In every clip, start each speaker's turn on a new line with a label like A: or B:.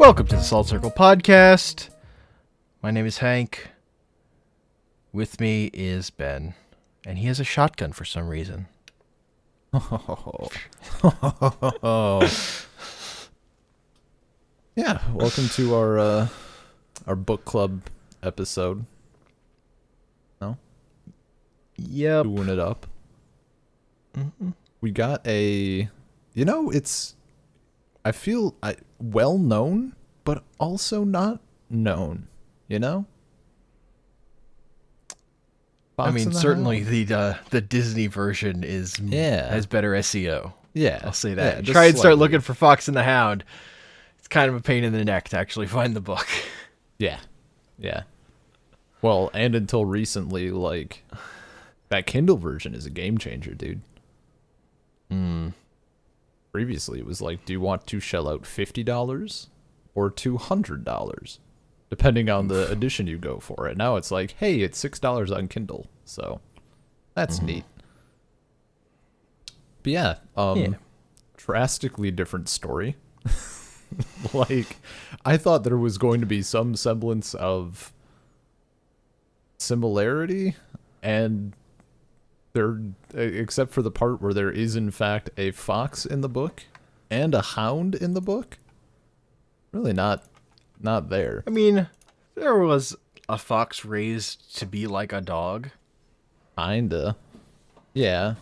A: Welcome to the Salt Circle Podcast. My name is Hank. With me is Ben, and he has a shotgun for some reason.
B: Yeah, welcome to our book club episode. No?
A: Yep.
B: Doing it up.
A: Mm-hmm.
B: We got I feel well known, but also not known, you know?
A: I mean, certainly the Disney version has better SEO.
B: Yeah.
A: I'll say that.
B: Yeah,
A: Try and start looking for Fox and the Hound. It's kind of a pain in the neck to actually find the book.
B: Yeah. Yeah. Well, and until recently, that Kindle version is a game changer, dude. Previously, it was do you want to shell out $50 or $200? Depending on the edition you go for. And now it's hey, it's $6 on Kindle. So, that's neat. But yeah, drastically different story. I thought there was going to be some semblance of similarity, and except for the part where there is in fact a fox in the book and a hound in the book, really not there.
A: I mean, there was a fox raised to be like a dog.
B: Kinda. Yeah.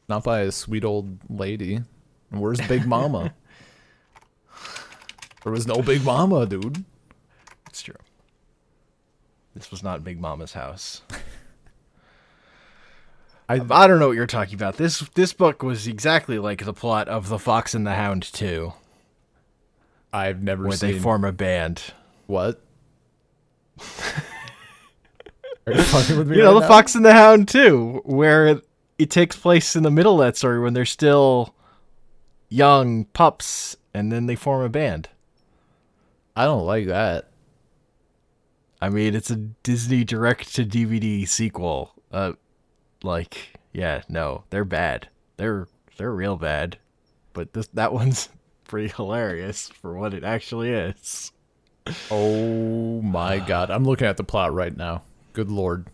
B: Not by a sweet old lady. Where's Big Mama? There was no Big Mama, dude.
A: It's true. This was not Big Mama's house. I don't know what you're talking about. This book was exactly like the plot of The Fox and the Hound 2.
B: I've never seen.
A: Where they form a band.
B: What? Are you fucking with me?
A: The Fox and the Hound 2, where it takes place in the middle of that story when they're still young pups, and then they form a band.
B: I don't like that.
A: I mean, it's a Disney direct-to-DVD sequel. No, they're bad. They're real bad. But that one's pretty hilarious for what it actually is.
B: Oh my god. I'm looking at the plot right now. Good lord.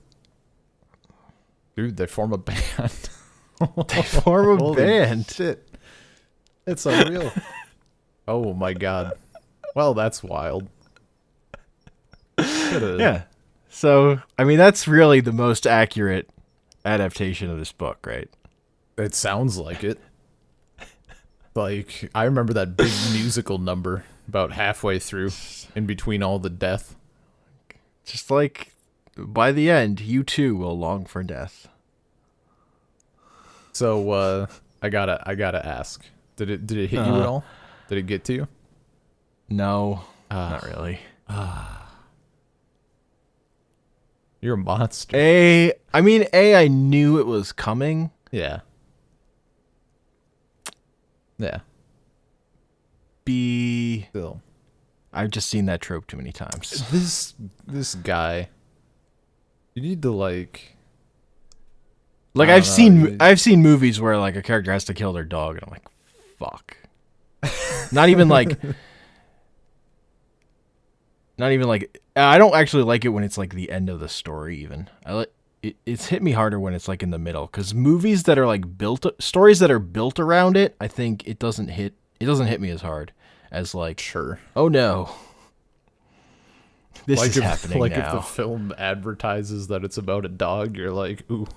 B: Dude, they form a band.
A: They form a
B: Holy
A: band.
B: Shit. It's unreal. Oh my god. Well, that's wild.
A: Yeah. So, I mean, that's really the most accurate adaptation of this book, right?
B: It sounds like it. I remember that big musical number about halfway through, in between all the death.
A: Just by the end, you too will long for death.
B: So, I gotta ask. Did it hit you at all? Did it get to you?
A: No, not really.
B: You're a monster.
A: I knew it was coming.
B: Yeah. Yeah.
A: Still, I've just seen that trope too many times.
B: This guy, you need to
A: I've seen movies where a character has to kill their dog, and I'm like, fuck. Not even I don't actually like it when it's the end of the story. Even it's hit me harder when it's in the middle, because movies that are stories that are built around it, I think it doesn't hit me as hard as
B: sure.
A: Oh no, this is happening now.
B: If the film advertises that it's about a dog, you're ooh,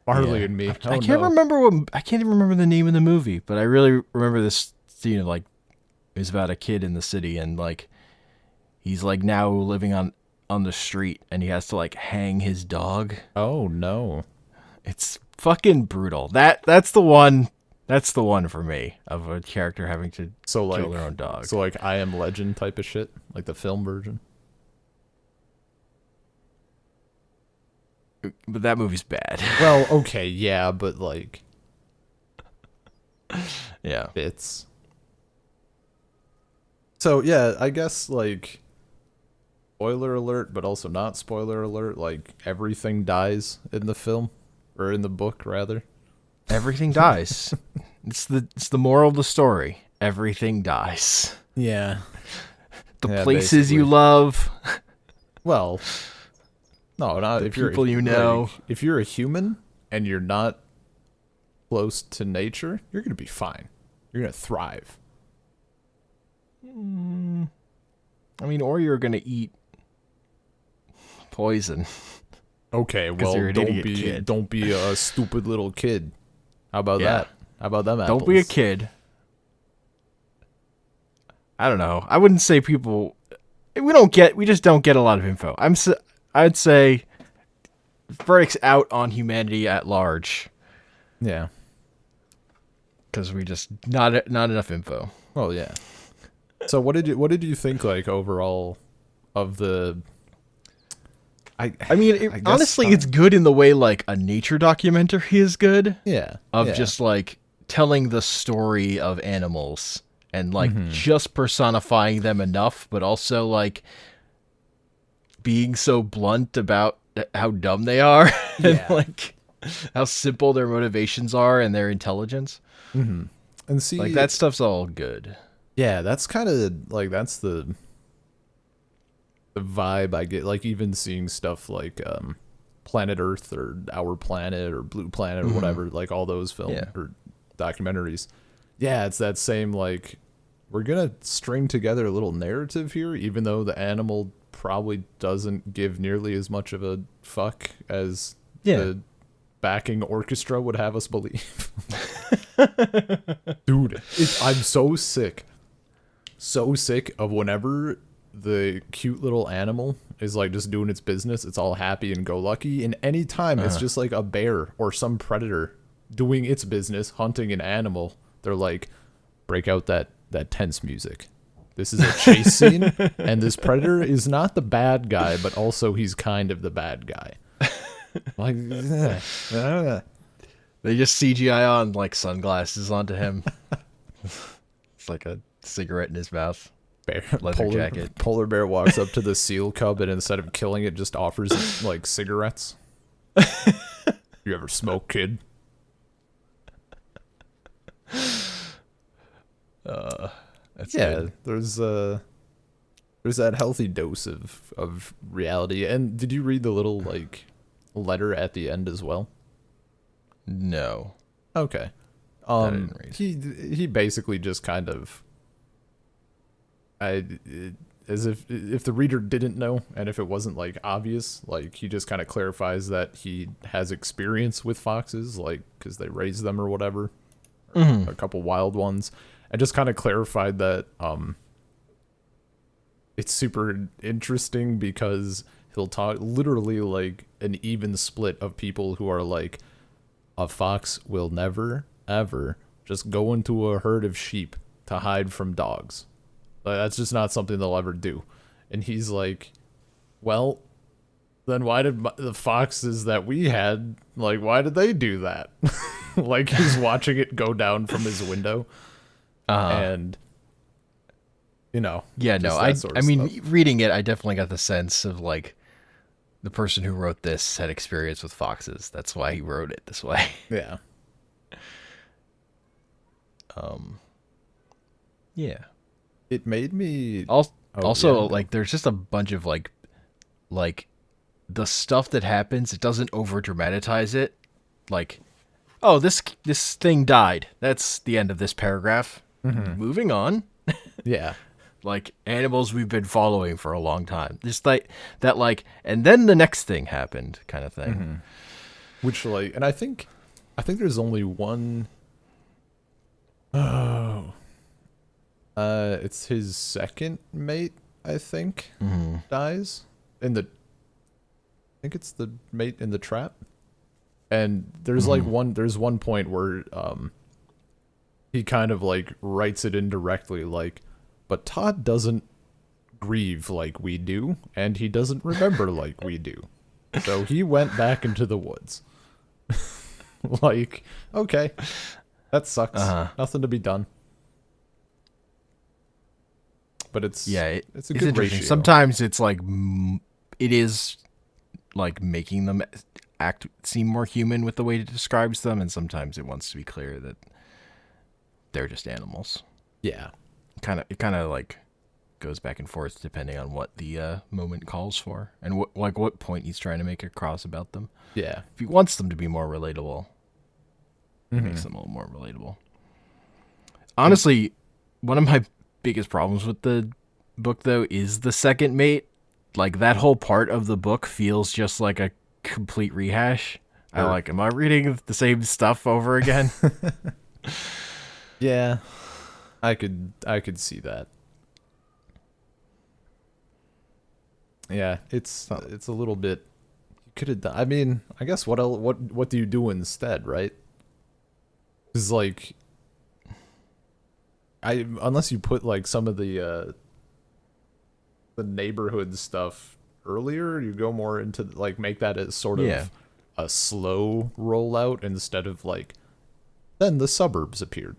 B: Marley and me.
A: I can't even remember the name of the movie, but I really remember this scene of it was about a kid in the city, and he's now living on the street, and he has to hang his dog.
B: Oh no.
A: It's fucking brutal. That's the one for me, of a character having to kill their own dog.
B: So I Am Legend type of shit, the film version.
A: But that movie's bad.
B: Well, okay, yeah, but
A: yeah.
B: Bits. So yeah, I guess spoiler alert, but also not spoiler alert, everything dies in the film, or in the book rather.
A: Everything dies. It's the moral of the story. Everything dies.
B: Yeah.
A: The
B: Yeah,
A: places you
B: basically.
A: love,
B: Well, no, not
A: the
B: if you're
A: people you know.
B: like, if you're a human and you're not close to nature, you're gonna be fine. You're gonna thrive.
A: I mean, or you're gonna eat poison
B: Okay,
A: because
B: well,
A: you're an idiot kid.
B: don't be a stupid little kid. How about
A: Yeah.
B: that? How about them
A: Don't be a
B: apples?
A: kid. I don't know. I wouldn't say people. We just don't get a lot of info. I'd say verdicts out on humanity at large
B: Yeah.
A: because we just not enough info.
B: Well, yeah. So what did you think like overall of the
A: I mean,
B: I guess
A: honestly, it's good in the way like a nature documentary is good
B: yeah.
A: of
B: Yeah.
A: just like telling the story of animals and like
B: Mm-hmm.
A: just personifying them enough, but also like being so blunt about how dumb they are and
B: Yeah.
A: like how simple their motivations are and their intelligence.
B: Mm-hmm. And
A: Like
B: see,
A: that stuff's all good.
B: yeah, that's kind of like that's the vibe I get. Like even seeing stuff like Planet Earth or Our Planet or Blue Planet or whatever, like all those film
A: Yeah.
B: or documentaries. Yeah, it's that same like we're gonna string together a little narrative here, even though the animal probably doesn't give nearly as much of a fuck as
A: Yeah.
B: the backing orchestra would have us believe. Dude, I'm so sick of whenever the cute little animal is like just doing its business. It's all happy and go lucky, and anytime it's just like a bear or some predator doing its business, hunting an animal, they're like, break out that tense music. This is a chase scene, and this predator is not the bad guy, but also he's kind of the bad guy. Like,
A: They just CGI on like sunglasses onto him. It's like a cigarette in his mouth.
B: bear,
A: Leather jacket.
B: polar bear walks up to the seal cub and instead of killing it, just offers it like cigarettes. You ever smoke, kid?
A: That's
B: Yeah,
A: good.
B: there's that healthy dose of reality. And did you read the little like letter at the end as well?
A: No.
B: Okay.
A: I didn't read.
B: He basically just kind of as if the reader didn't know and if it wasn't like obvious, like he just kind of clarifies that he has experience with foxes, like because they raise them or whatever, a couple wild ones, and just kind of clarified that it's super interesting because he'll talk literally like an even split of people who are like, a fox will never ever just go into a herd of sheep to hide from dogs. Like, that's just not something they'll ever do. And he's like, well, then why did the foxes that we had, like, why did they do that? Like, he's watching it go down from his window. And, you know.
A: Yeah,
B: just
A: no.
B: that sort
A: I
B: of
A: mean,
B: stuff.
A: reading it, I definitely got the sense of like the person who wrote this had experience with foxes. That's why he wrote it this way.
B: Yeah.
A: Yeah.
B: It made me.
A: Also,
B: Oh,
A: also
B: yeah, no.
A: like there's just a bunch of like the stuff that happens. It doesn't over dramatize it. Like, oh, this thing died. That's the end of this paragraph. Moving on.
B: Yeah.
A: Like animals we've been following for a long time. Just like that, like, and then the next thing happened, kind of thing.
B: Which like, and I think there's only one. Oh, it's his second mate. I think dies in the. I think it's the mate in the trap, and there's like one point where he kind of like writes it indirectly, like, but Todd doesn't grieve like we do, and he doesn't remember like we do, so he went back into the woods. Like, okay, that sucks. Nothing to be done. But it's it's a good
A: interesting.
B: ratio.
A: Sometimes it's like it is like making them seem more human with the way it describes them, and sometimes it wants to be clear that they're just animals.
B: Yeah,
A: It kind of like goes back and forth depending on what the moment calls for and what point he's trying to make across about them.
B: Yeah.
A: If he wants them to be more relatable,
B: Mm-hmm.
A: makes them a little more relatable. Honestly, one of my biggest problems with the book though is the second mate. Like that whole part of the book feels just like a complete rehash.
B: Sure.
A: Am I reading the same stuff over again?
B: Yeah. I could see that. Yeah, it's a little bit. You could have done. I mean, I guess what do you do instead, right? Because like, unless you put like some of the neighborhood stuff earlier, you go more into like make that as sort
A: Yeah.
B: of a slow rollout instead of like then the suburbs appeared.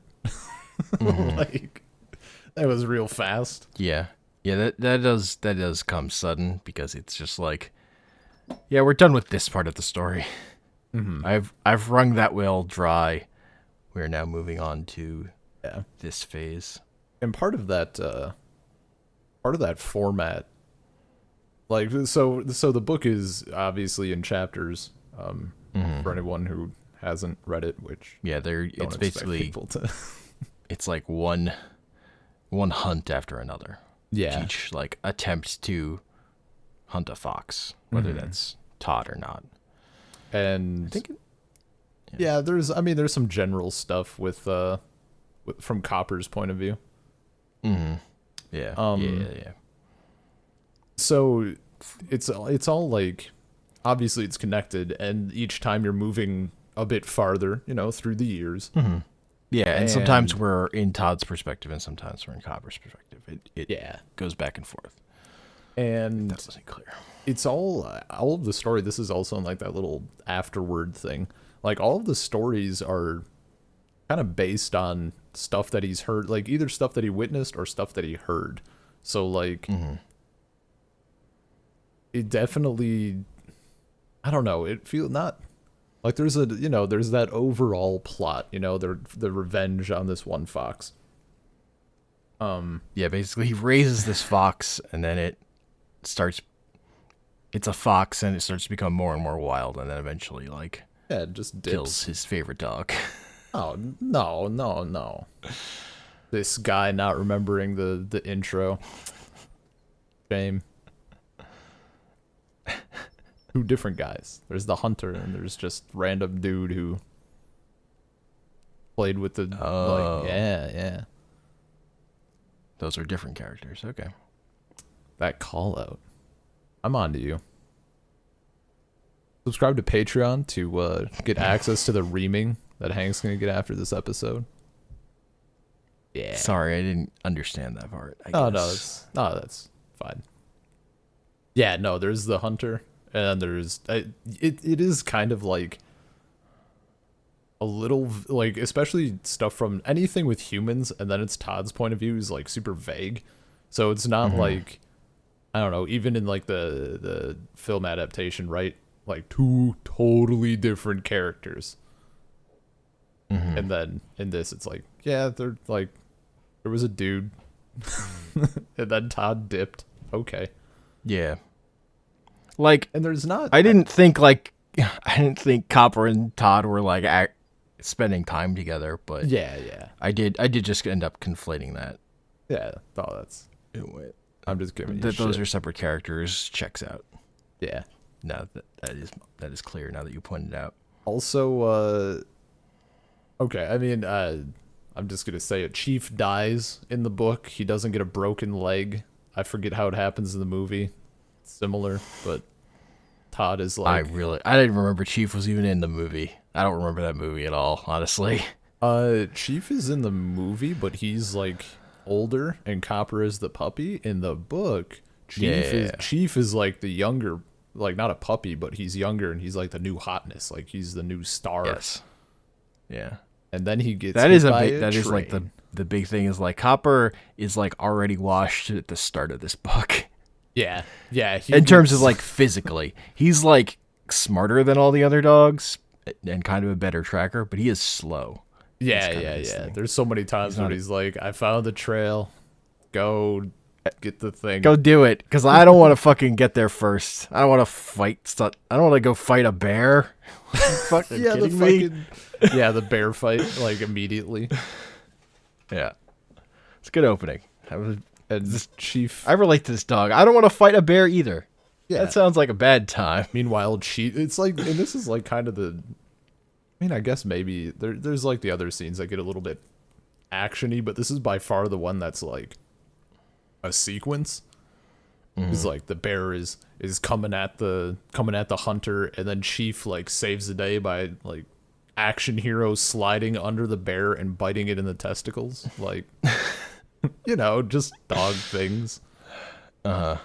B: Like that was real fast.
A: Yeah. Yeah, that does come sudden because it's just like, yeah, we're done with this part of the story.
B: Mm-hmm.
A: I've wrung that well dry. We're now moving on to
B: Yeah.
A: this phase.
B: And part of that format, like so the book is obviously in chapters, for anyone who hasn't read it, which
A: Yeah,
B: don't
A: it's
B: expect
A: basically
B: people to.
A: it's like one hunt after another.
B: Yeah.
A: Each like attempt to hunt a fox, whether
B: Mm-hmm.
A: that's taught or not.
B: And
A: I think
B: yeah, there's some general stuff with from Copper's point of view.
A: yeah. Yeah.
B: So it's all like obviously it's connected, and each time you're moving a bit farther, through the years.
A: Yeah, and sometimes
B: And-
A: we're in Todd's perspective and sometimes we're in Copper's perspective. It
B: Yeah.
A: goes back and forth.
B: And
A: That wasn't clear.
B: it's all of the story. This is also like that little afterword thing. Like all of the stories are kind of based on stuff that he's heard, like either stuff that he witnessed or stuff that he heard. So like it definitely, I don't know, it feel not like there's there's that overall plot, the revenge on this one fox.
A: Yeah, basically he raises this fox and then it's a fox and it starts to become more and more wild and then eventually like
B: Yeah, it just dips.
A: kills his favorite dog.
B: Oh, no. This guy not remembering the intro. Shame. Two different guys. There's the hunter and there's just random dude who played with the
A: Oh.
B: yeah.
A: Those are different characters. Okay.
B: That call out. I'm on to you. Subscribe to Patreon to get access to the reaming that Hank's gonna get after this episode. Yeah.
A: Sorry, I didn't understand that part. I
B: Oh
A: guess.
B: that's fine. Yeah, no, there's the hunter, and there's it is kind of like a little like, especially stuff from anything with humans, and then it's Todd's point of view is like super vague, so it's not like, I don't know, even in like the film adaptation, right? Like two totally different characters, and then in this it's like, yeah, they're like, there was a dude, and then Todd dipped. Okay.
A: Yeah. Like
B: And there's not.
A: I didn't think Copper and Todd were like spending time together, but
B: Yeah.
A: I did just end up conflating that.
B: Yeah. Oh, that's. I'm just giving you
A: That those
B: shit.
A: are separate characters checks out.
B: Yeah.
A: Now that is clear now that you pointed out.
B: Also, okay. I mean, I'm just gonna say it. Chief dies in the book. He doesn't get a broken leg. I forget how it happens in the movie. It's similar, but Todd is like.
A: I didn't remember Chief was even in the movie. I don't remember that movie at all, honestly.
B: Chief is in the movie, but he's like older, and Copper is the puppy. In the book, Chief is like the younger, like not a puppy, but he's younger, and he's like the new hotness, like he's the new star.
A: Yes. Yeah.
B: And then he gets
A: That
B: hit
A: is
B: by
A: big. That is like
B: train.
A: the big thing is like Copper is like already washed at the start of this book.
B: Yeah.
A: In terms of like physically, he's like smarter than all the other dogs and kind of a better tracker, but he is slow.
B: Yeah.
A: kind of his thing.
B: There's so many times
A: He's
B: when
A: not a-
B: he's like, I found the trail. Go get the thing.
A: Go do it, because I don't want to fucking get there first. I don't want to fight stuff. I don't want to go fight a bear. Fucking
B: Yeah, the
A: kidding me?
B: fucking yeah, the bear fight like immediately.
A: Yeah, it's a good opening.
B: And this chief.
A: I relate to this dog. I don't want to fight a bear either.
B: Yeah.
A: That sounds like a bad time.
B: Meanwhile, chief. It's like, and this is like kind of the. I mean, I guess maybe there's like the other scenes that get a little bit actiony, but this is by far the one that's like a sequence. It's like the bear is coming at the hunter, and then Chief like saves the day by like action hero sliding under the bear and biting it in the testicles, like just dog things.
A: My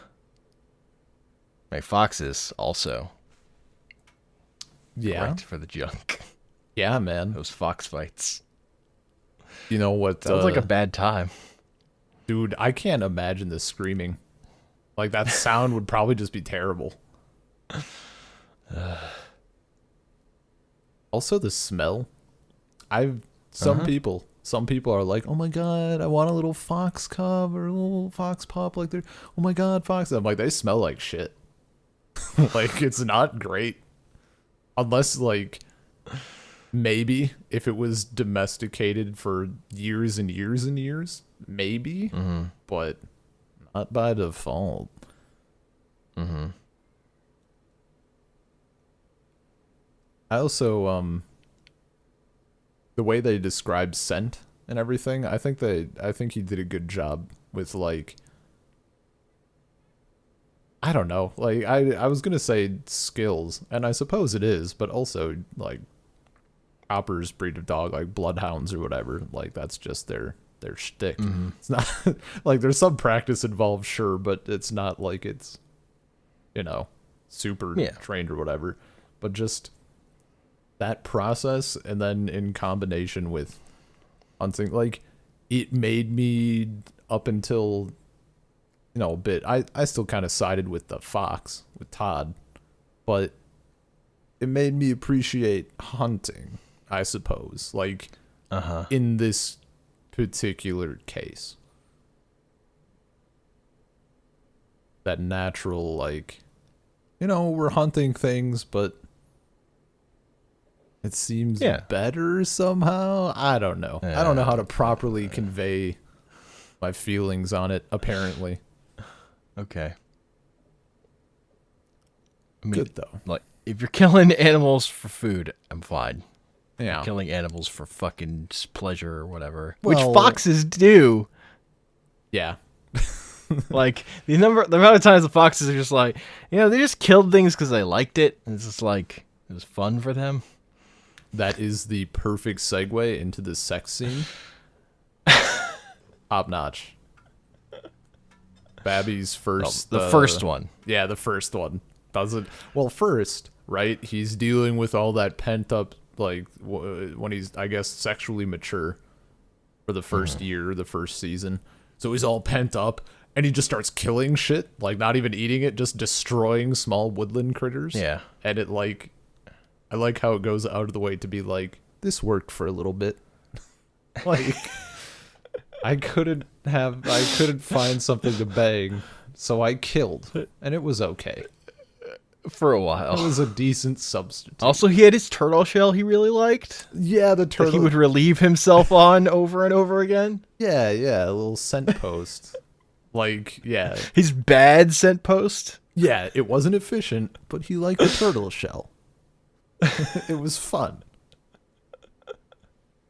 A: foxes also.
B: Yeah,
A: Right for the junk.
B: yeah, man.
A: Those fox fights.
B: You know what?
A: Sounds like a bad time.
B: Dude, I can't imagine this screaming. Like, that sound would probably just be terrible. Also, the smell. Some people are like, oh my god, I want a little fox cub or a little fox pup. Like, they're, oh my god, fox. I'm like, they smell like shit. Like, it's not great. Unless, like, maybe if it was domesticated for years and years and years, maybe. But not by default. I also the way they describe scent and everything, I think he did a good job with, like, I don't know, like I was gonna say skills, and I suppose it is, but also like Copper's breed of dog, like bloodhounds or whatever, like that's just their shtick. It's not like there's some practice involved, sure, but it's not like it's super trained or whatever. But just that process, and then in combination with hunting, like it made me, up until a bit, I still kind of sided with the fox, with Todd, but it made me appreciate hunting, I suppose, like in this particular case. That natural, like, we're hunting things, but it seems better somehow. I don't know. I don't know how to properly convey my feelings on it, apparently.
A: Okay. I mean,
B: Good, though.
A: Like, if you're killing animals for food, I'm fine.
B: Yeah.
A: Killing animals for fucking pleasure or whatever,
B: Well,
A: which foxes do.
B: Yeah.
A: Like, the amount of times the foxes are just like, they just killed things because they liked it. And it's just like, it was fun for them.
B: That is the perfect segue into the sex scene. Top notch. Babby's first.
A: The first one.
B: Yeah, the first one. Well, first, right? He's dealing with all that pent up, like, when he's, I guess, sexually mature for the first year, the first season. So he's all pent up, and he just starts killing shit, like not even eating it, just destroying small woodland critters.
A: Yeah.
B: And it, like, I like how it goes out of the way to be like, this worked for a little bit. Like, I couldn't find something to bang, so I killed, and it was okay.
A: For a while.
B: It was a decent substitute.
A: Also, he had his turtle shell he really liked.
B: Yeah, the turtle.
A: That he would relieve himself on over and over again.
B: Yeah, a little scent post. Like, yeah.
A: His bad scent post.
B: Yeah, it wasn't efficient, but he liked the turtle shell. It was fun.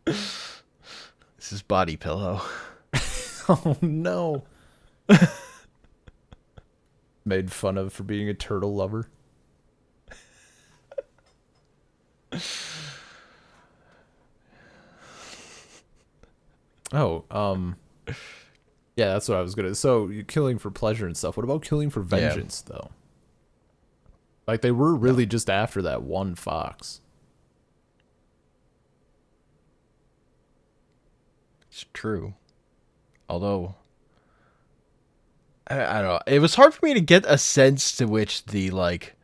A: This is body pillow.
B: Oh, no. Made fun of for being a turtle lover. Oh, yeah, that's what I was gonna. So you're killing for pleasure and stuff. What about killing for vengeance, though? Like, they were really just after that one fox.
A: It's true. Although, I don't know. It was hard for me to get a sense to which the, like,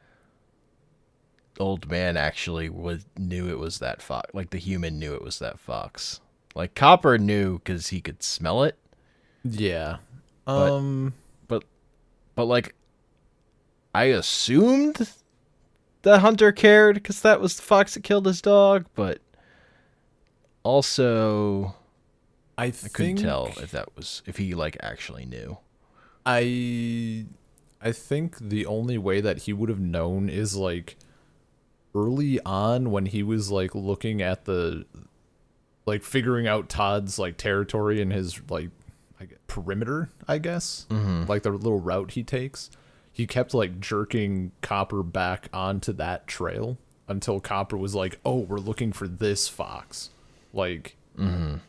A: old man actually knew it was that fox. Like, the human knew it was that fox. Like, Copper knew because he could smell it.
B: Yeah.
A: But but but like I assumed the hunter cared because that was the fox that killed his dog, but also I couldn't tell if he like actually knew.
B: I think the only way that he would have known is like early on when he was like looking at the like figuring out Todd's like territory and his like perimeter, I guess. Like the little route he takes. He kept like jerking Copper back onto that trail until Copper was like, "Oh, we're looking for this fox." Like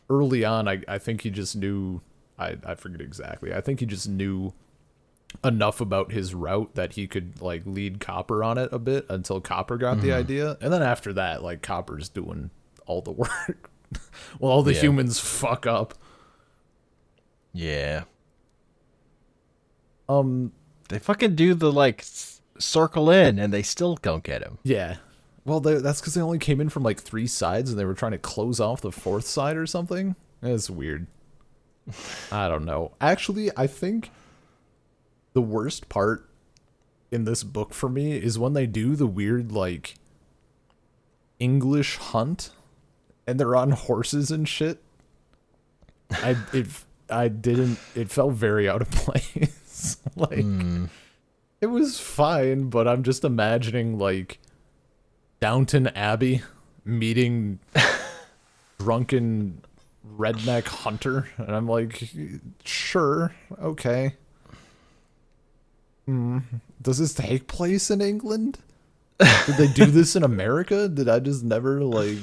B: early on, I think he just knew. I forget exactly. I think he just knew enough about his route that he could like lead Copper on it a bit until Copper got the idea, and then after that, like Copper's doing all the work. Well, all the humans fuck up.
A: Yeah. They fucking do the like circle in, and they still don't get him.
B: Yeah. Well, that's because they only came in from like 3 sides, and they were trying to close off the 4th side or something. That's weird. I don't know. Actually, I think the worst part in this book for me is when they do the weird like English hunt, and they're on horses and shit. It felt very out of place. Like it was fine, but I'm just imagining like Downton Abbey meeting drunken redneck hunter, and I'm like, sure, okay. Does this take place in England? Did they do this in America? Did I just never like?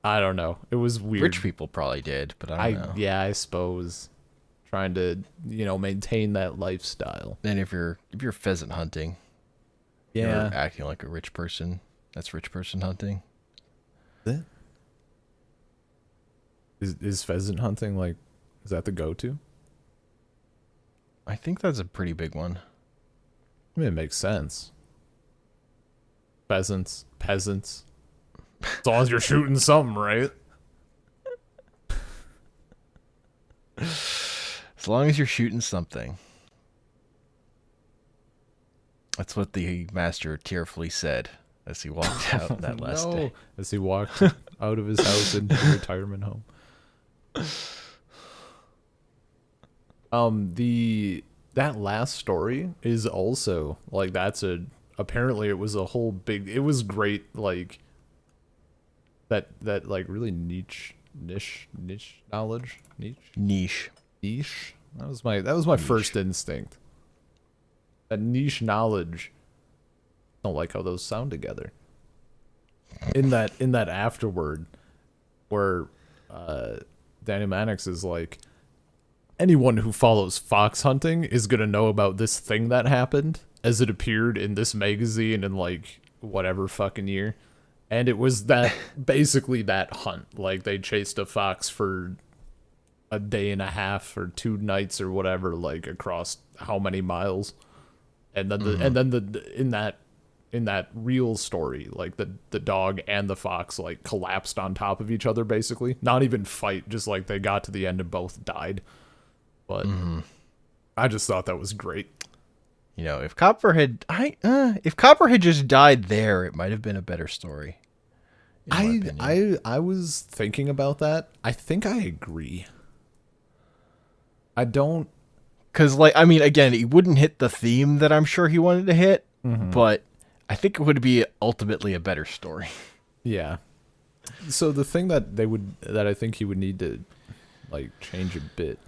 B: I don't know. It was weird.
A: Rich people probably did, but I don't know.
B: Yeah, I suppose. Trying to, maintain that lifestyle.
A: And if you're pheasant hunting, you're acting like a rich person. That's rich person hunting.
B: Is pheasant hunting like? Is that the go-to?
A: I think that's a pretty big one.
B: I mean, it makes sense. Peasants. As long as you're shooting something, right?
A: As long as you're shooting something. That's what the master tearfully said as he walked out that last day.
B: As he walked out of his house into the retirement home. That last story is also like apparently it was a whole big, it was great, like that like really niche knowledge.
A: Niche.
B: That was my first instinct. That niche knowledge. I don't like how those sound together. In that afterword where Danny Mannix is like, anyone who follows fox hunting is going to know about this thing that happened as it appeared in this magazine in like whatever fucking year. And it was that basically that hunt. Like they chased a fox for a day and a half or 2 nights or whatever, like across how many miles. And then in that real story, like the dog and the fox like collapsed on top of each other basically. Not even fight, just like they got to the end and both died. But I just thought that was great.
A: If Copper had just died there, it might have been a better story.
B: I was thinking about that. I think I agree. I don't,
A: because again, he wouldn't hit the theme that I'm sure he wanted to hit, but I think it would be ultimately a better story.
B: Yeah. So the thing that I think he would need to like change a bit.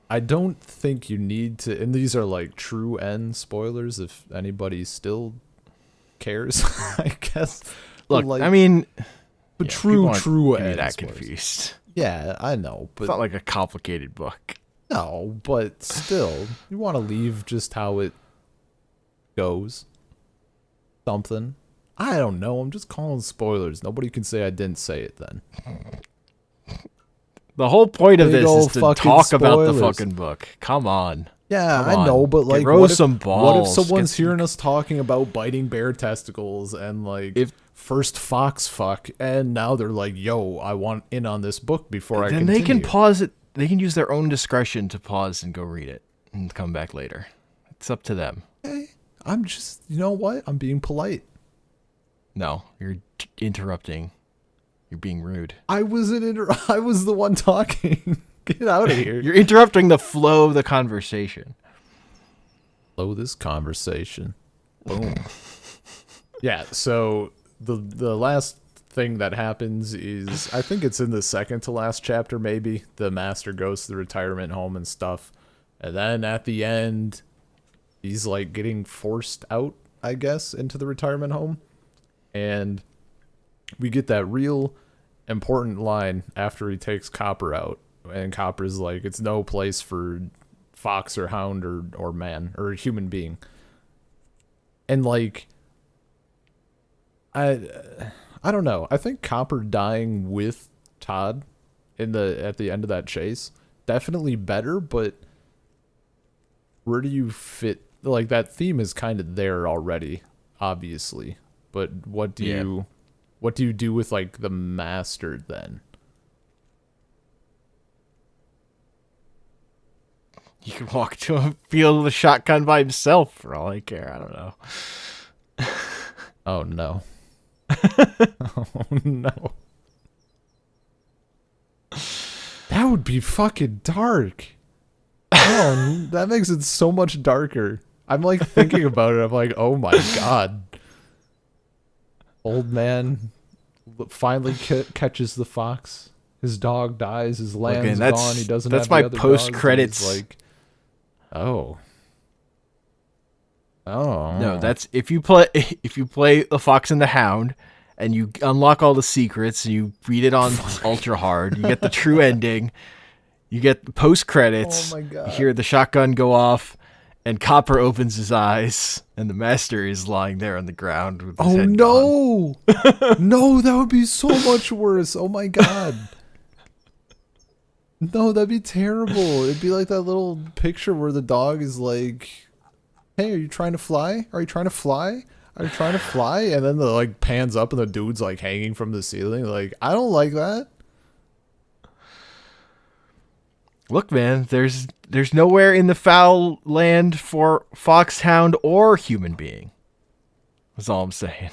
B: I don't think you need to, and these are like true end spoilers if anybody still cares, I guess.
A: Look,
B: like,
A: but
B: true
A: end. That
B: spoilers.
A: Confused.
B: Yeah, I know, but
A: it's not like a complicated book.
B: No, but still, you want to leave just how it goes. Something. I don't know. I'm just calling spoilers. Nobody can say I didn't say it then.
A: The whole point of this is to talk
B: spoilers.
A: about the fucking book. Come on.
B: Yeah, I know, but like,
A: what if
B: someone's hearing us talking about biting bear testicles and like first fox fuck, and now they're like, "Yo, I want in on this book before I continue."
A: Then they can pause it. they can use their own discretion to pause and go read it and come back later. It's up to them.
B: Hey, I'm just, you know what? I'm being polite.
A: No, you're interrupting. You're being rude.
B: I was the one talking. Get out of here.
A: You're interrupting the flow of the conversation.
B: Flow this conversation. Boom. Yeah, so the last thing that happens is, I think it's in the second to last chapter maybe, the master goes to the retirement home and stuff. And then at the end, he's like getting forced out, I guess, into the retirement home. And we get that real important line after he takes Copper out. And Copper's like, it's no place for fox or hound or man or human being. And like, I don't know. I think Copper dying with Todd at the end of that chase, definitely better, but where do you fit? Like, that theme is kind of there already, obviously. But what do you do with like the master then?
A: You can walk to a field with a shotgun by himself for all I care. I don't know.
B: Oh no. Oh no. That would be fucking dark. Oh, that makes it so much darker. I'm like thinking about it. I'm like, oh my god. Old man finally catches the fox. His dog dies. His land's gone. He doesn't.
A: That's
B: have
A: my
B: the other
A: post
B: dogs,
A: credits.
B: like, oh. Oh
A: no, that's if you play The Fox and the Hound, and you unlock all the secrets, and you beat it on ultra hard. You get the true ending. You get the post credits.
B: Oh my god!
A: You hear the shotgun go off, and Copper opens his eyes, and the master is lying there on the ground with his head
B: no! No, that would be so much worse. Oh my god! No, that'd be terrible. It'd be like that little picture where the dog is like, hey, are you trying to fly? Are you trying to fly? Are you trying to fly? And then the like pans up and the dude's like hanging from the ceiling. Like, I don't like that.
A: Look, man, there's nowhere in the foul land for fox, hound, or human being. That's all I'm saying.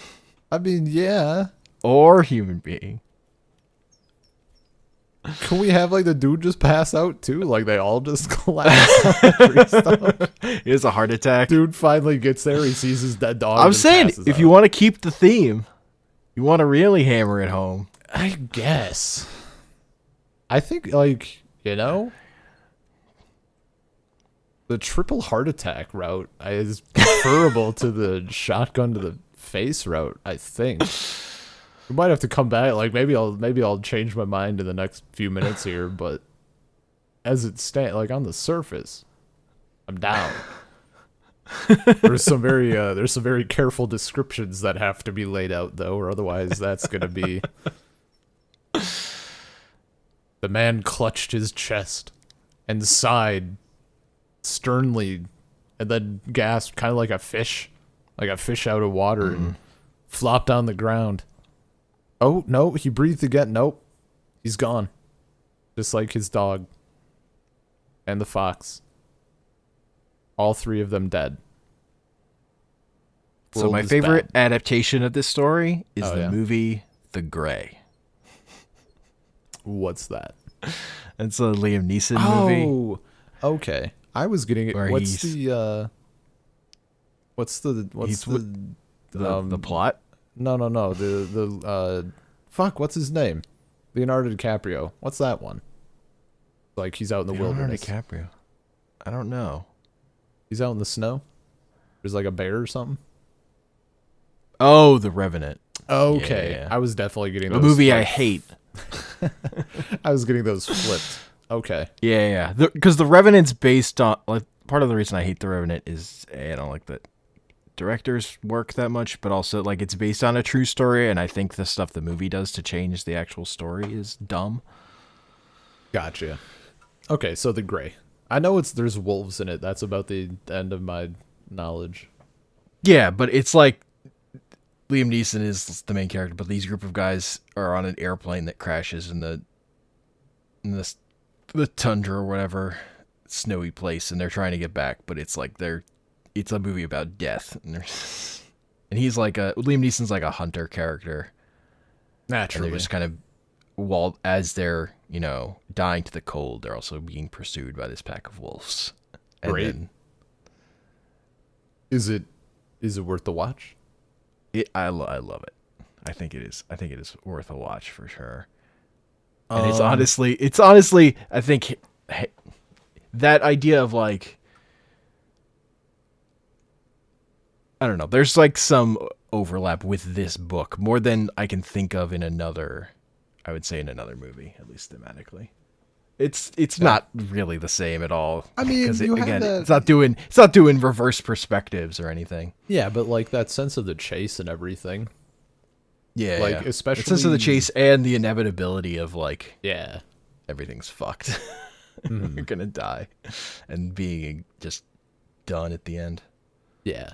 B: I mean, yeah.
A: Or human being.
B: Can we have like the dude just pass out too? Like they all just collapse on every stuff.
A: He has a heart attack.
B: Dude finally gets there. He sees his dead dog.
A: I'm saying, if you
B: out.
A: want to keep the theme, you want to really hammer it home.
B: I guess. I think, like, you know, the triple heart attack route is preferable to the shotgun to the face route, I think. We might have to come back. Like, maybe I'll change my mind in the next few minutes here, but as it stands, like, on the surface, I'm down. There's some very careful descriptions that have to be laid out though, or otherwise that's gonna be. The man clutched his chest and sighed sternly, and then gasped, kind of like a fish out of water, and flopped on the ground. Oh no, he breathed again. Nope, he's gone, just like his dog and the fox. All three of them dead.
A: So
B: World
A: my
B: is
A: favorite
B: bad.
A: adaptation of this story is
B: Oh,
A: the
B: yeah.
A: movie The Gray.
B: What's that?
A: It's a Liam Neeson movie.
B: Oh, okay. I was getting it.
A: Where
B: What's
A: he's- The plot.
B: No. Fuck, what's his name? Leonardo DiCaprio. What's that one? Like he's out in the
A: Leonardo
B: wilderness.
A: DiCaprio. I don't know.
B: He's out in the snow. There's like a bear or something.
A: Oh, The Revenant.
B: Okay,
A: Yeah.
B: I was definitely getting
A: A
B: those
A: movie I
B: like,
A: hate.
B: I was getting those flipped. Okay.
A: Yeah. Because The Revenant's based on, like, part of the reason I hate The Revenant is I don't like the director's work that much, but also like it's based on a true story, and I think the stuff the movie does to change the actual story is dumb.
B: Gotcha. Okay, so The Gray. I know there's wolves in it. That's about the end of my knowledge.
A: Yeah, but it's like Liam Neeson is the main character, but these group of guys are on an airplane that crashes in this the tundra or whatever snowy place, and they're trying to get back, but it's like it's a movie about death, and he's like Liam Neeson's like a hunter character,
B: Naturally.
A: and they're just kind of as they're dying to the cold, they're also being pursued by this pack of wolves. And
B: Great.
A: then
B: Is it worth the watch?
A: I love it. I think it is worth a watch for sure. And it's honestly, I think that idea of like, I don't know, there's like some overlap with this book more than I can think of in another movie, at least thematically. It's not really the same at all.
B: I mean,
A: because
B: you have that...
A: it's not doing reverse perspectives or anything.
B: Yeah, but like that sense of the chase and everything.
A: Yeah,
B: like
A: yeah.
B: especially
A: the sense of the chase and the inevitability of like,
B: yeah,
A: everything's fucked. You're gonna die, and being just done at the end.
B: Yeah,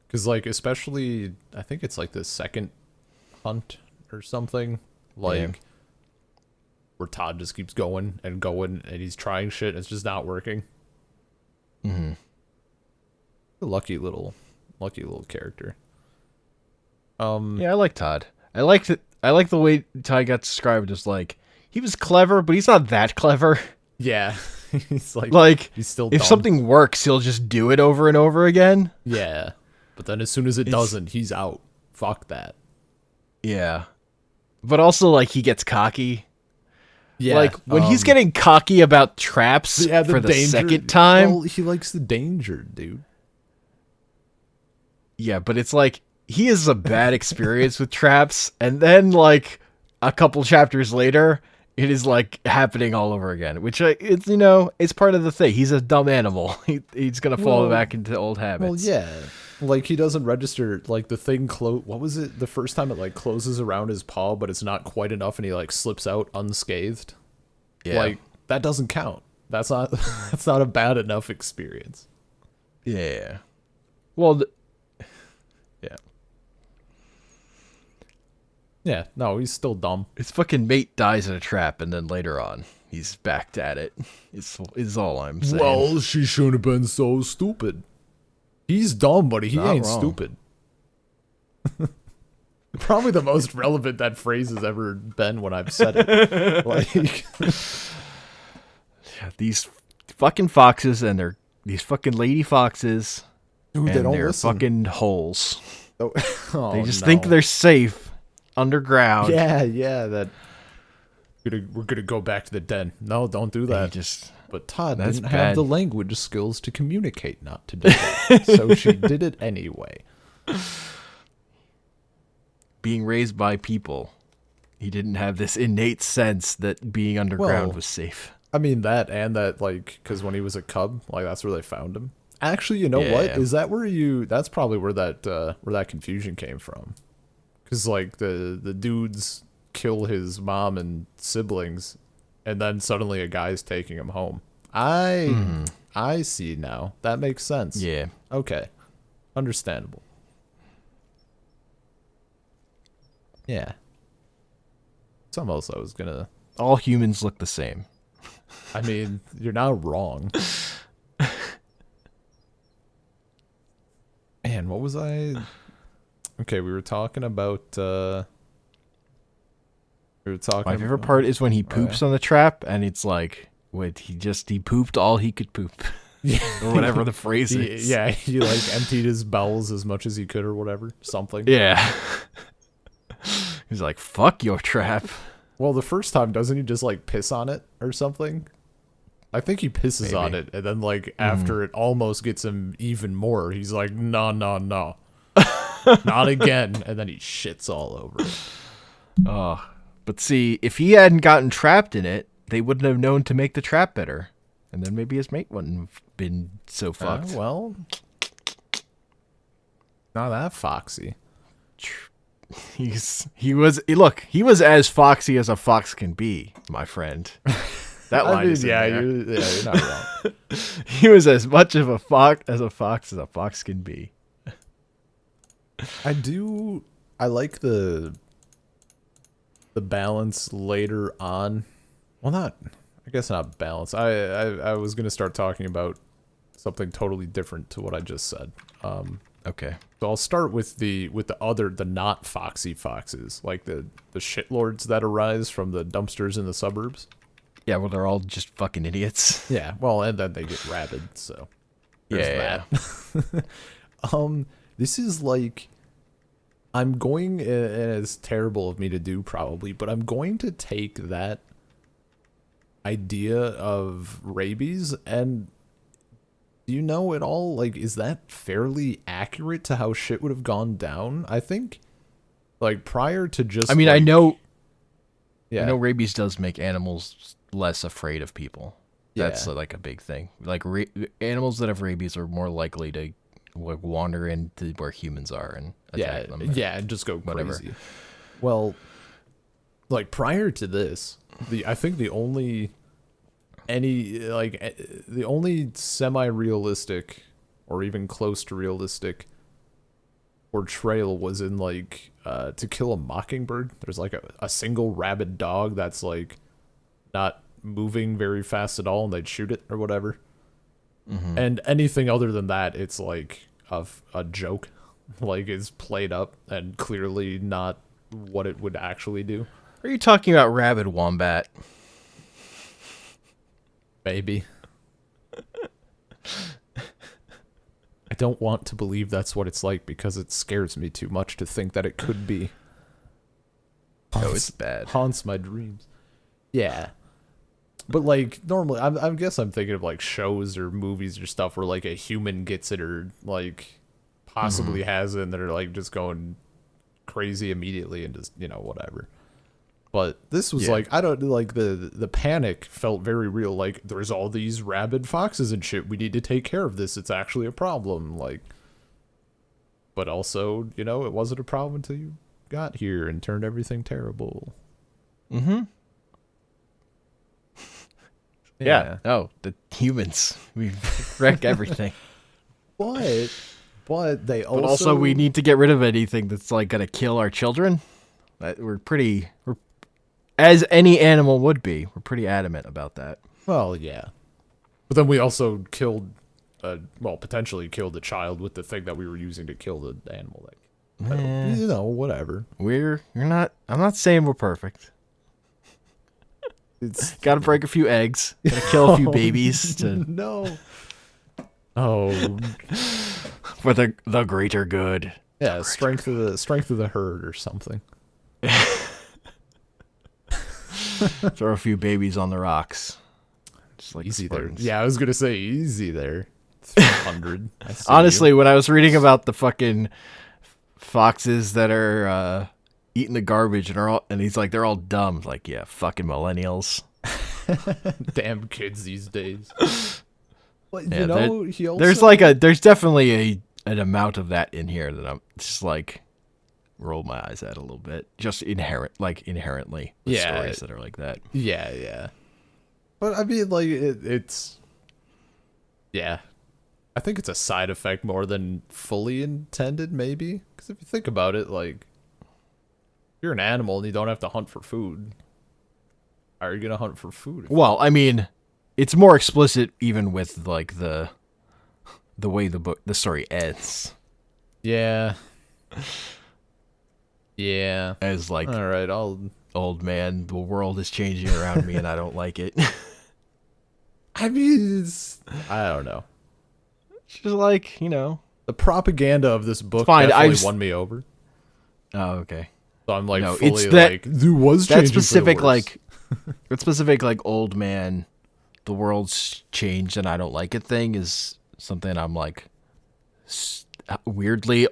B: because like especially I think it's like the second hunt or something, like
A: Yeah.
B: where Todd just keeps going and he's trying shit and it's just not working.
A: Mm-hmm.
B: A lucky little character.
A: Yeah, I like Todd. I like the way Todd got described as like he was clever, but he's not that clever.
B: Yeah, he's like he's still
A: if
B: dumb.
A: something works, he'll just do it over and over again.
B: Yeah, but then as soon as it doesn't, he's out. Fuck that.
A: Yeah, but also like he gets cocky.
B: Yeah,
A: like when he's getting cocky about traps for the
B: danger,
A: second time.
B: Well, he likes the danger, dude.
A: Yeah, but it's like he has a bad experience with traps, and then like a couple chapters later, it is like happening all over again. Which it's it's part of the thing. He's a dumb animal. He's gonna fall back into old habits.
B: Well, yeah, like he doesn't register like the thing. What was it? The first time it like closes around his paw, but it's not quite enough, and he like slips out unscathed.
A: Yeah,
B: like that doesn't count. That's not that's not a bad enough experience.
A: Yeah. Well. Yeah.
B: Yeah, no, he's still dumb.
A: His fucking mate dies in a trap, and then later on, he's back at it. Is all I'm saying.
B: Well, she shouldn't have been so stupid. He's dumb, but he ain't
A: wrong.
B: stupid. Probably the most relevant that phrase has ever been when I've said it. Like
A: these fucking foxes and these fucking lady foxes,
B: dude,
A: and
B: they don't
A: their
B: listen.
A: fucking holes.
B: Oh,
A: They just think they're safe underground.
B: Yeah, that we're gonna go back to the den. No, don't do that. But Todd
A: that's
B: didn't have
A: bad.
B: the language skills to communicate not to do that, so she did it anyway.
A: Being raised by people, he didn't have this innate sense that being underground
B: Well,
A: was safe.
B: I mean that, and that like because when he was a cub, like that's where they found him. Actually, you know what?
A: Yeah.
B: Is that where you? That's probably where that confusion came from. Because like the dudes kill his mom and siblings, and then suddenly a guy's taking him home. I see now. That makes sense.
A: Yeah.
B: Okay. Understandable. Yeah. Something else I was gonna.
A: All humans look the same.
B: I mean, you're not wrong. Man, what was I? Okay, we were talking about.
A: My favorite part is when he poops on the trap, and it's like, he pooped all he could poop.
B: Yeah.
A: Or whatever the phrase is.
B: Yeah, he like emptied his bowels as much as he could or whatever. Something.
A: Yeah. He's like, fuck your trap.
B: Well, the first time, doesn't he just like piss on it or something? I think he pisses on it, and then like after it almost gets him even more, he's like, no, not again, and then he shits all over it.
A: Oh, but see, if he hadn't gotten trapped in it, they wouldn't have known to make the trap better, and then maybe his mate wouldn't have been so fucked.
B: Well, not that foxy.
A: He was as foxy as a fox can be, my friend. That line is
B: you're not wrong.
A: He was as much of a fox as a fox can be.
B: I like the balance later on. Well, not. I guess not balance. I was gonna start talking about something totally different to what I just said.
A: Okay.
B: So I'll start with the not foxy foxes, like the shitlords that arise from the dumpsters in the suburbs.
A: Yeah, well, they're all just fucking idiots.
B: Yeah, well, and then they get rabid, so there's
A: Yeah.
B: that. This is like, I'm going, and it's terrible of me to do probably, but I'm going to take that idea of rabies and, do you know at all, like, is that fairly accurate to how shit would have gone down? I think, like, prior to just,
A: I mean,
B: like,
A: I know
B: rabies
A: rabies does make animals less afraid of people. That's like a big thing. Like animals that have rabies are more likely to like wander into where humans are and attack them.
B: And just go
A: whatever.
B: crazy. Well, like prior to this, I think the only semi-realistic or even close to realistic portrayal was in like To Kill a Mockingbird. There's like a single rabid dog that's like not moving very fast at all, and they'd shoot it or whatever. Mm-hmm. And anything other than that, it's like a joke, like it's played up and clearly not what it would actually do.
A: Are you talking about rabid wombat?
B: Maybe. I don't want to believe that's what it's like because it scares me too much to think that it could be.
A: Oh, it's bad.
B: Haunts my dreams. Yeah. But like normally, I guess I'm thinking of like shows or movies or stuff where like a human gets it or like possibly has it and they're like just going crazy immediately and just, you know, whatever. But this was like, I don't like the panic felt very real. Like there's all these rabid foxes and shit. We need to take care of this. It's actually a problem. Like, but also, you know, it wasn't a problem until you got here and turned everything terrible.
A: Mm-hmm. Yeah. Oh, the humans. We wreck everything.
B: But they also...
A: But also we need to get rid of anything that's like going to kill our children. We're as any animal would be. We're pretty adamant about that.
B: Well, yeah. But then we also potentially killed the child with the thing that we were using to kill the animal. Like, you know, whatever.
A: I'm not saying we're perfect. It's got to break a few eggs. Got to kill a few babies to
B: No. Oh,
A: for the greater good.
B: Yeah, strength of the herd or something.
A: Throw a few babies on the rocks. Just like
B: easy there.
A: Spartans.
B: Yeah, I was gonna say easy there. 300.
A: Honestly, when I was reading about the fucking foxes that are eating the garbage and he's like, they're all dumb. Like, yeah, fucking millennials.
B: Damn kids these days. But
A: Yeah,
B: you know, he also
A: there's definitely an amount of that in here that I'm just like roll my eyes at a little bit. Just inherently with stories that are like that.
B: Yeah. But I mean, like it's yeah. I think it's a side effect more than fully intended, maybe. Because if you think about it, like you're an animal and you don't have to hunt for food. How are you gonna hunt for food?
A: Well, I mean, it's more explicit even with like the way the story ends.
B: Yeah. Yeah.
A: As like,
B: all right,
A: old man, the world is changing around me and I don't like it.
B: I mean, I don't know.
A: It's just like, you know,
B: the propaganda of this book
A: fine,
B: definitely won me over.
A: Oh, okay.
B: So I'm like
A: No,
B: fully
A: it's that,
B: like there was
A: that
B: changing
A: specific
B: for the worse.
A: like that specific like old man, the world's changed and I don't like it thing is something I'm like weirdly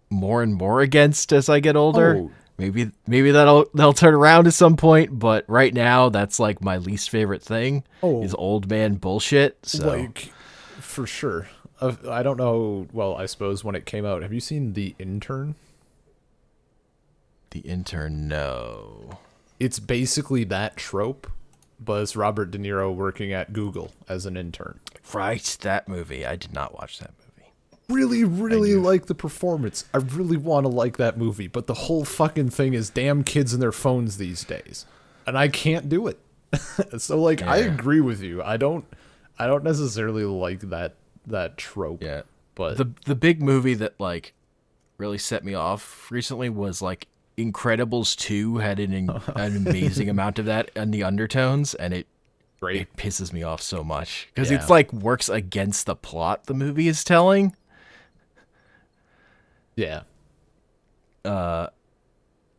A: more and more against as I get older.
B: Oh.
A: Maybe they'll turn around at some point, but right now that's like my least favorite thing is old man bullshit. So
B: like for sure. I don't know. Well, I suppose when it came out, have you seen The Intern?
A: The Intern, no.
B: It's basically that trope, but it's Robert De Niro working at Google as an intern.
A: Right, that movie. I did not watch that movie.
B: Really like the performance. I really want to like that movie, but the whole fucking thing is damn kids and their phones these days. And I can't do it. So like I
A: Yeah.
B: agree with you. I don't necessarily like that trope.
A: Yeah.
B: But
A: The big movie that like really set me off recently was like Incredibles 2 had an amazing amount of that and the undertones, and
B: great.
A: it pisses me off so much because
B: Yeah.
A: it's like works against the plot the movie is telling.
B: Yeah.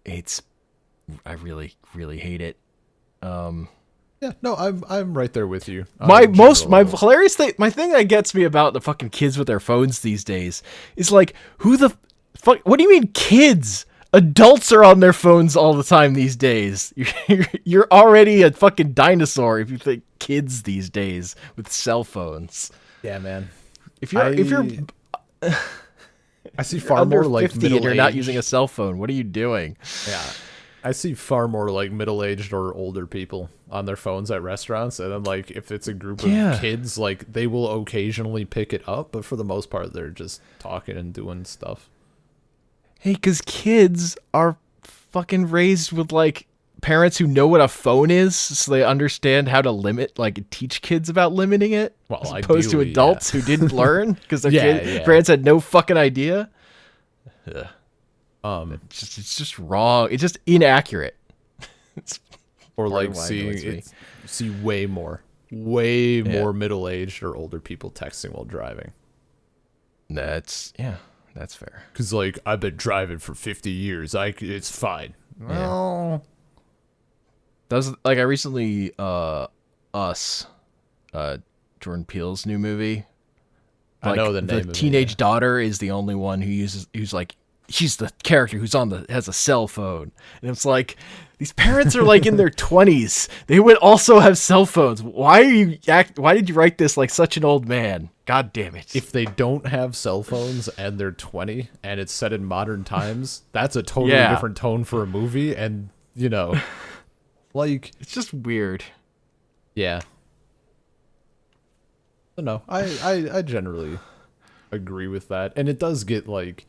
A: It's I really really hate it.
B: Yeah. No, I'm right there with you.
A: My
B: General.
A: hilarious thing, my thing that gets me about the fucking kids with their phones these days is like, who the fuck? What do you mean kids? Adults are on their phones all the time these days. You're already a fucking dinosaur if you think kids these days with cell phones.
B: Yeah, man.
A: If you're
B: I see far
A: under
B: more like
A: 50 and you're not
B: middle-aged-
A: using a cell phone, what are you doing?
B: Yeah. I see far more like middle-aged or older people on their phones at restaurants, and then like if it's a group of
A: Yeah.
B: kids, like they will occasionally pick it up, but for the most part they're just talking and doing stuff.
A: Hey, because kids are fucking raised with like parents who know what a phone is, so they understand how to teach kids about limiting it,
B: Well,
A: as opposed to
B: ideally,
A: adults who didn't learn because their
B: Yeah.
A: parents had no fucking idea.
B: Um,
A: It's just wrong. It's just inaccurate. It's
B: or
A: part
B: like
A: of why it
B: seeing
A: annoys me.
B: it, see way more middle-aged or older people texting while driving.
A: That's fair.
B: Cause like I've been driving for 50 years, it's fine. Well,
A: Does like I recently Us, Jordan Peele's new movie.
B: I know the name of
A: The
B: it,
A: teenage
B: yeah.
A: daughter is the only one who's like she's the character who's has a cell phone, and it's like these parents are like in their 20s. They would also have cell phones. Why did you write this like such an old man? God damn it!
B: If they don't have cell phones and they're 20 and it's set in modern times, that's a totally
A: Yeah.
B: different tone for a movie. And you know, like,
A: It's just weird.
B: yeah. But no, I generally agree with that, and it does get like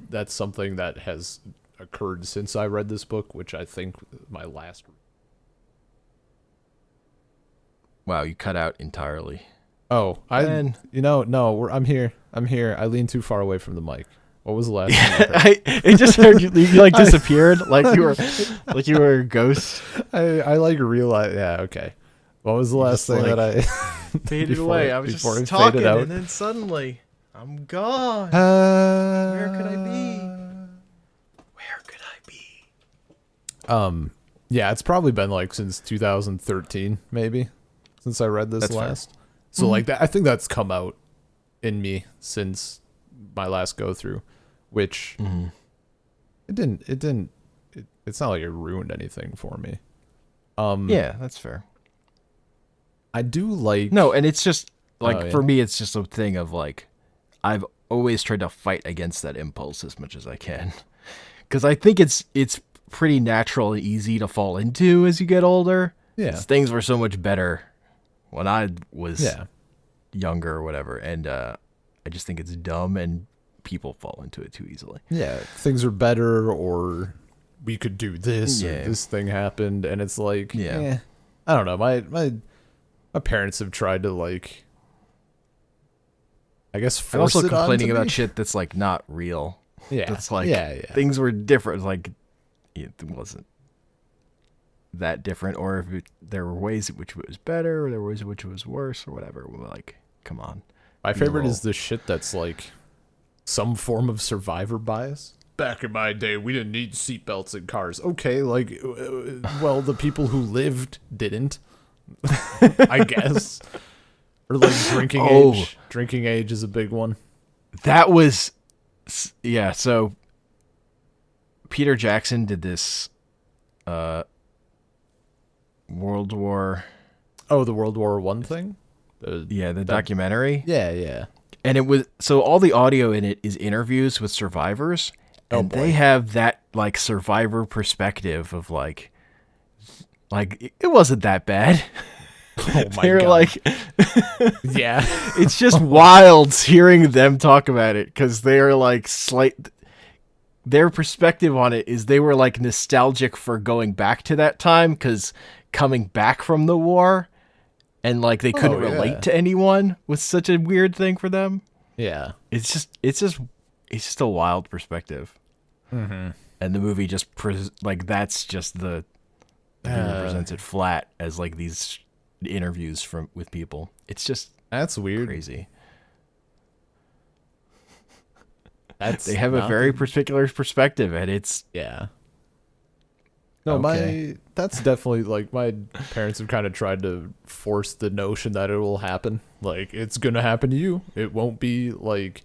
B: that's something that has occurred since I read this book, which I think my last.
A: Wow, you cut out entirely.
B: Oh,
A: Man.
B: I'm here. I leaned too far away from the mic. What was the last thing you heard?
A: It just heard you like disappeared, like you were a ghost.
B: I like realized. Yeah, okay. What was the last
A: just,
B: thing
A: like,
B: that I
A: Faded
B: before-
A: away. I was
B: before
A: just
B: it faded
A: talking,
B: out?
A: and then suddenly I'm gone. Where could I be? Where could I be?
B: Yeah, it's probably been like since 2013, maybe, since I read this
A: That's fair.
B: last. So like that, I think that's come out in me since my last go through, which it's not like it ruined anything for me.
A: Yeah, that's fair.
B: I do like
A: No, and it's just like
B: Oh, yeah.
A: for me, it's just a thing of like I've always tried to fight against that impulse as much as I can, because I think it's pretty natural and easy to fall into as you get older.
B: Yeah.
A: 'Cause things were so much better when I was
B: yeah.
A: younger or whatever, and I just think it's dumb and people fall into it too easily.
B: Yeah, things are better, or we could do this, or
A: Yeah.
B: this thing happened, and it's like,
A: Yeah.
B: I don't know. My parents have tried to like, I guess,
A: I'm
B: force
A: also
B: it
A: complaining
B: onto
A: about
B: me.
A: shit that's like not real.
B: Yeah,
A: That's like
B: yeah.
A: things were different. Like it wasn't that different, or if there were ways in which it was better, or there were ways in which it was worse, or whatever. We're like, come on.
B: My
A: Be a
B: favorite is
A: little-
B: the shit that's like some form of survivor bias. Back in my day, we didn't need seatbelts in cars. Okay, like, well, the people who lived didn't, I guess. Or like drinking
A: Oh.
B: age. Drinking age is a big one.
A: That was, yeah. So Peter Jackson did this, World War.
B: Oh, the World War I thing?
A: The documentary.
B: Yeah.
A: And it was so all the audio in it is interviews with survivors,
B: Oh,
A: and
B: boy.
A: they have that like survivor perspective of like it wasn't that bad.
B: Oh my
A: They're
B: god.
A: like,
B: Yeah.
A: it's just wild hearing them talk about it because they are like their perspective on it is they were like nostalgic for going back to that time because coming back from the war and like they couldn't relate to anyone was such a weird thing for them.
B: Yeah.
A: It's just a wild perspective.
B: Mm-hmm.
A: And the movie just that's just the movie presents it flat as like these interviews with people. It's just
B: that's weird.
A: Crazy.
B: They
A: have a very particular perspective, and it's
B: no, that's definitely like my parents have kind of tried to force the notion that it will happen. Like it's gonna happen to you. It won't be like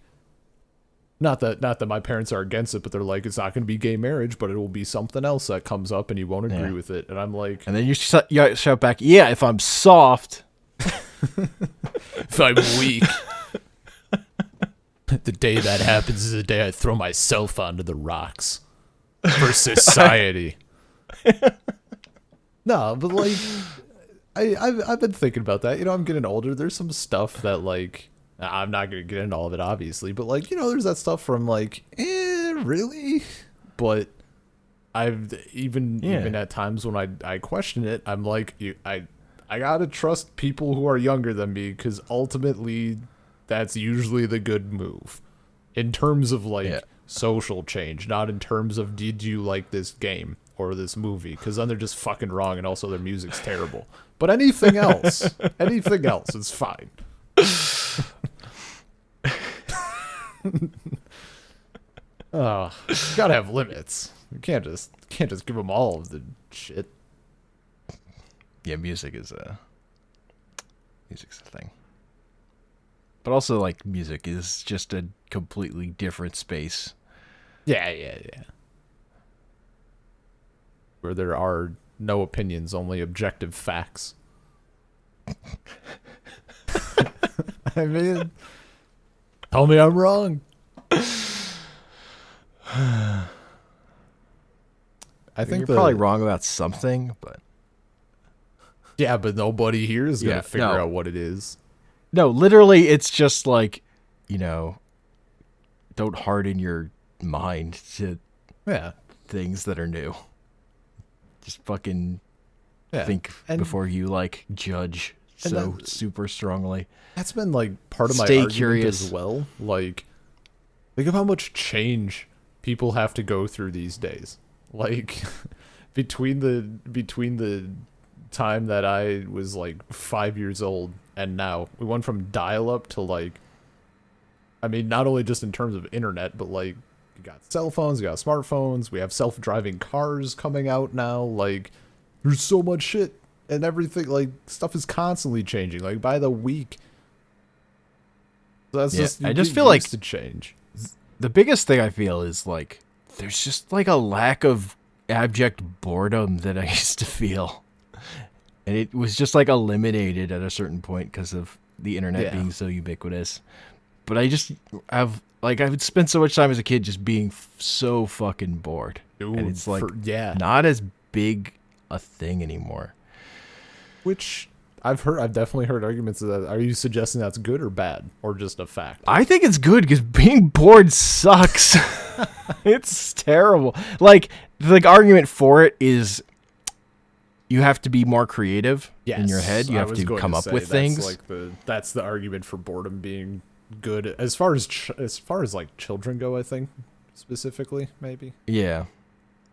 B: not that my parents are against it, but they're like it's not gonna be gay marriage, but it will be something else that comes up and you won't agree with it. And I'm like,
A: and then you shout back, yeah, if I'm soft,
B: if I'm weak. The day that happens is the day I throw myself onto the rocks for society. No, but like, I've been thinking about that. You know, I'm getting older. There's some stuff that like I'm not gonna get into all of it, obviously, but like you know, there's that stuff from like, really? But I've even at times when I question it, I'm like, I gotta trust people who are younger than me because ultimately. That's usually the good move in terms of like social change, not in terms of did you like this game or this movie? Because then they're just fucking wrong and also their music's terrible. But anything else is fine. Oh, you gotta have limits. You can't just give them all of the shit.
A: Yeah, music's a thing. But also, like, music is just a completely different space.
B: Yeah. Where there are no opinions, only objective facts. I mean, tell me I'm wrong. I think
A: you're probably wrong about something, but...
B: Yeah, but nobody here is going to figure out what it is.
A: No, literally, it's just like, you know, don't harden your mind to things that are new. Just fucking think before you, like, judge super strongly.
B: That's been, like, part of my argument curious as well. Like, think of how much change people have to go through these days. Like, between the time that I was, like, 5 years old and now we went from dial-up to like, I mean, not only just in terms of internet, but like, you got cell phones, you got smartphones, we have self-driving cars coming out now. Like, there's so much shit and everything. Like, stuff is constantly changing. Like by the week. So that's just.
A: I just feel like
B: to change.
A: The biggest thing I feel is like, there's just like a lack of abject boredom that I used to feel. And it was just like eliminated at a certain point because of the internet being so ubiquitous. But I would spend so much time as a kid just being so fucking bored.
B: Dude,
A: and it's like not as big a thing anymore.
B: Which I've definitely heard arguments of that. Are you suggesting that's good or bad or just a fact?
A: I think it's good because being bored sucks. It's terrible. Like the argument for it is you have to be more creative in your head. You have to come up with things.
B: That's the argument for boredom being good as far as like children go. I think specifically, maybe.
A: Yeah.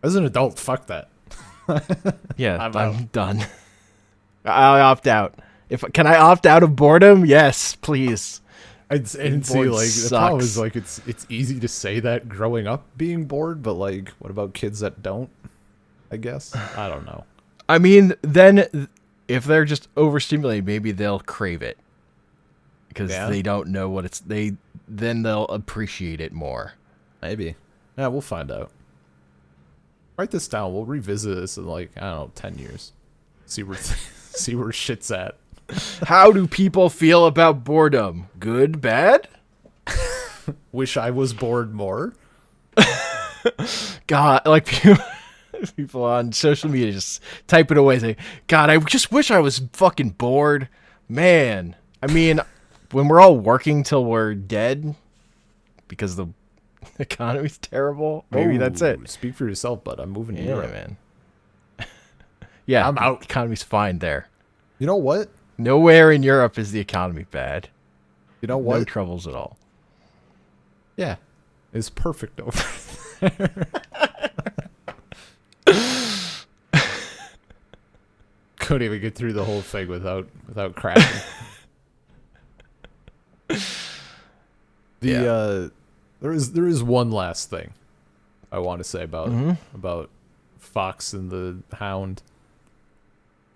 B: As an adult, fuck that.
A: Yeah, I'm done. I'll opt out. Can I opt out of boredom? Yes, please.
B: And see, like the problem is like it's easy to say that growing up being bored, but like what about kids that don't? I guess I don't know.
A: I mean, then if they're just overstimulated, maybe they'll crave it because they don't know what it's. Then they'll appreciate it more.
B: Maybe. Yeah, we'll find out. Write this down. We'll revisit this in like, I don't know, 10 years. See where shit's at.
A: How do people feel about boredom? Good, bad?
B: Wish I was bored more.
A: God, like people on social media just type it away saying, God, I just wish I was fucking bored. Man. I mean, when we're all working till we're dead because the Economy's terrible. Maybe that's it.
B: Speak for yourself, bud. I'm moving to
A: Yeah,
B: Europe.
A: man. Yeah,
B: I'm out.
A: Economy's fine there.
B: You know what?
A: Nowhere in Europe is the economy bad.
B: You know what?
A: No troubles at all.
B: Yeah. It's perfect over there. Couldn't even get through the whole thing without crashing. There is one last thing I want to say about Fox and the Hound.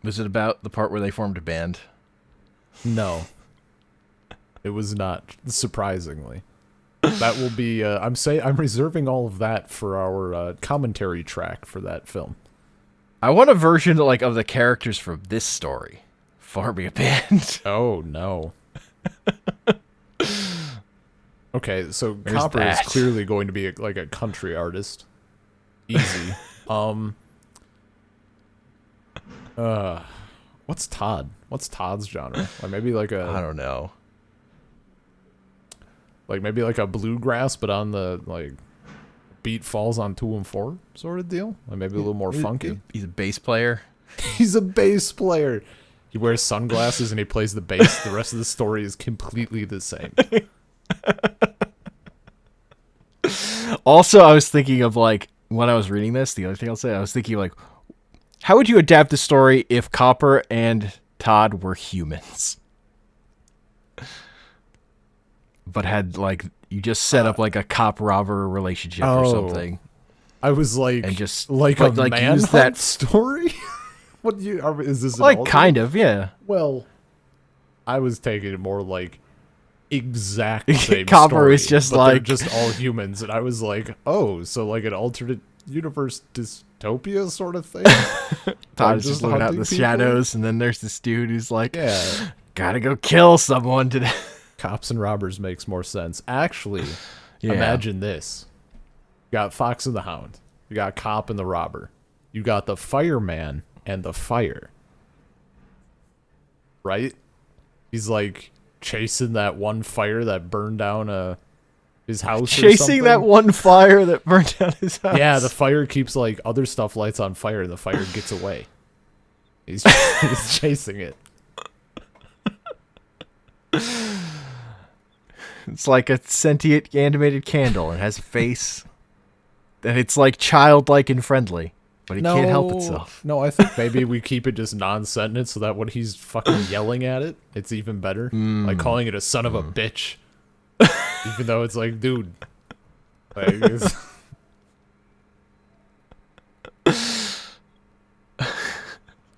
A: Was it about the part where they formed a band?
B: No. It was not, surprisingly. That will be I'm reserving all of that for our commentary track for that film.
A: I want a version of the characters from this story forming a band.
B: Oh no. Okay, so
A: There's
B: Copper
A: that.
B: is clearly going to be like a country artist. Easy. What's Todd? What's Todd's genre? Like maybe
A: I don't know.
B: like maybe like a bluegrass, but on the like beat falls on 2 and 4 sort of deal. Like maybe a little more funky.
A: He's a bass player.
B: He's a bass player. He wears sunglasses and he plays the bass. The rest of the story is completely the same.
A: Also, I was thinking of when I was reading this, the other thing I'll say, I was thinking how would you adapt the story if Copper and Todd were humans? But had you just set up a cop robber relationship or something.
B: I was like,
A: And just
B: like
A: but,
B: a manhunt
A: use that
B: story. What is this? An
A: kind of, yeah.
B: Well, I was taking it more like exact same
A: Copper
B: story,
A: is just
B: but they're just all humans, and I was like, oh, so like an alternate universe dystopia sort of thing.
A: Todd is just looking out in the
B: hunting people?
A: shadows, and then there's this dude who's
B: Yeah,
A: gotta go kill someone today.
B: cops and robbers makes more sense. Actually,
A: Yeah.
B: imagine this: you got Fox and the Hound, you got Cop and the Robber, you got the Fireman and the Fire. Right? He's like chasing that one fire that burned down his house. Or
A: Chasing
B: something.
A: that one fire that burned down his house.
B: Yeah, the fire keeps like other stuff lights on fire, and the fire gets away. He's chasing it.
A: It's like a sentient animated candle and has a face. And it's childlike and friendly. But he can't help itself.
B: No, I think maybe we keep it just non-sentient so that when he's fucking yelling at it, it's even better. Like calling it a son of a bitch. Even though it's like, dude. Like,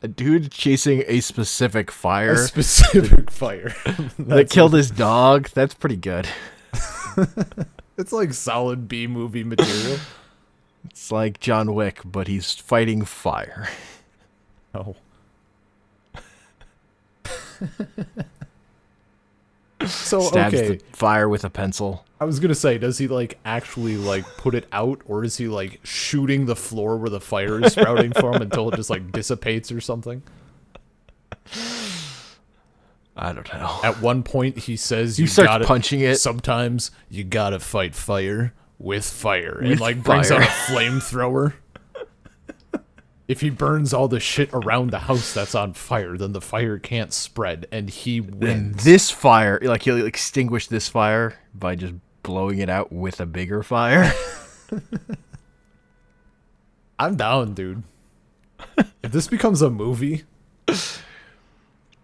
A: A dude chasing a specific fire
B: a specific fire.
A: that killed his dog. That's pretty good.
B: It's like solid B movie material.
A: It's like John Wick, but he's fighting fire.
B: Oh. So
A: Stabs
B: okay,
A: the fire with a pencil.
B: I was gonna say, does he actually put it out, or is he shooting the floor where the fire is sprouting from until it just dissipates or something?
A: I don't know.
B: At one point, he says
A: You
B: you
A: start
B: gotta,
A: punching it.
B: Sometimes you gotta fight fire with fire,
A: With
B: and brings out
A: fire.
B: a flamethrower. If he burns all the shit around the house that's on fire, then the fire can't spread, and he
A: And
B: wins.
A: this fire, he'll extinguish this fire by just blowing it out with a bigger fire.
B: I'm down, dude. If this becomes a movie,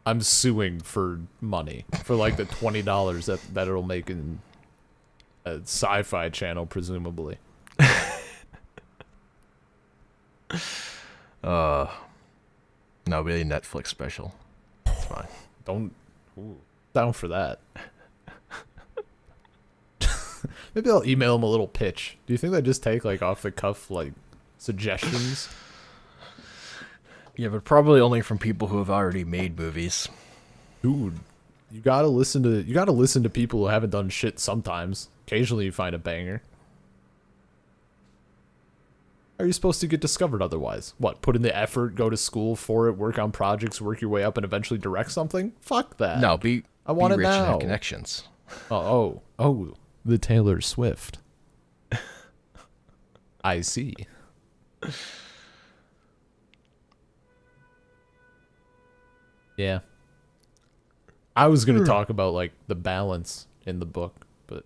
B: I'm suing for money for the $20 that it'll make in a sci-fi channel, presumably.
A: No, really Netflix special. It's fine.
B: Down for that. Maybe I'll email him a little pitch. Do you think they just take off the cuff suggestions?
A: Yeah, but probably only from people who have already made movies.
B: Dude, you gotta listen to people who haven't done shit sometimes. Occasionally you find a banger. How are you supposed to get discovered otherwise? What, put in the effort, go to school for it, work on projects, work your way up, and eventually direct something? Fuck that.
A: No,
B: I want
A: be
B: it
A: rich and
B: now.
A: have connections.
B: Oh, the Taylor Swift. I see. Yeah. I was going to talk about like the balance in the book, but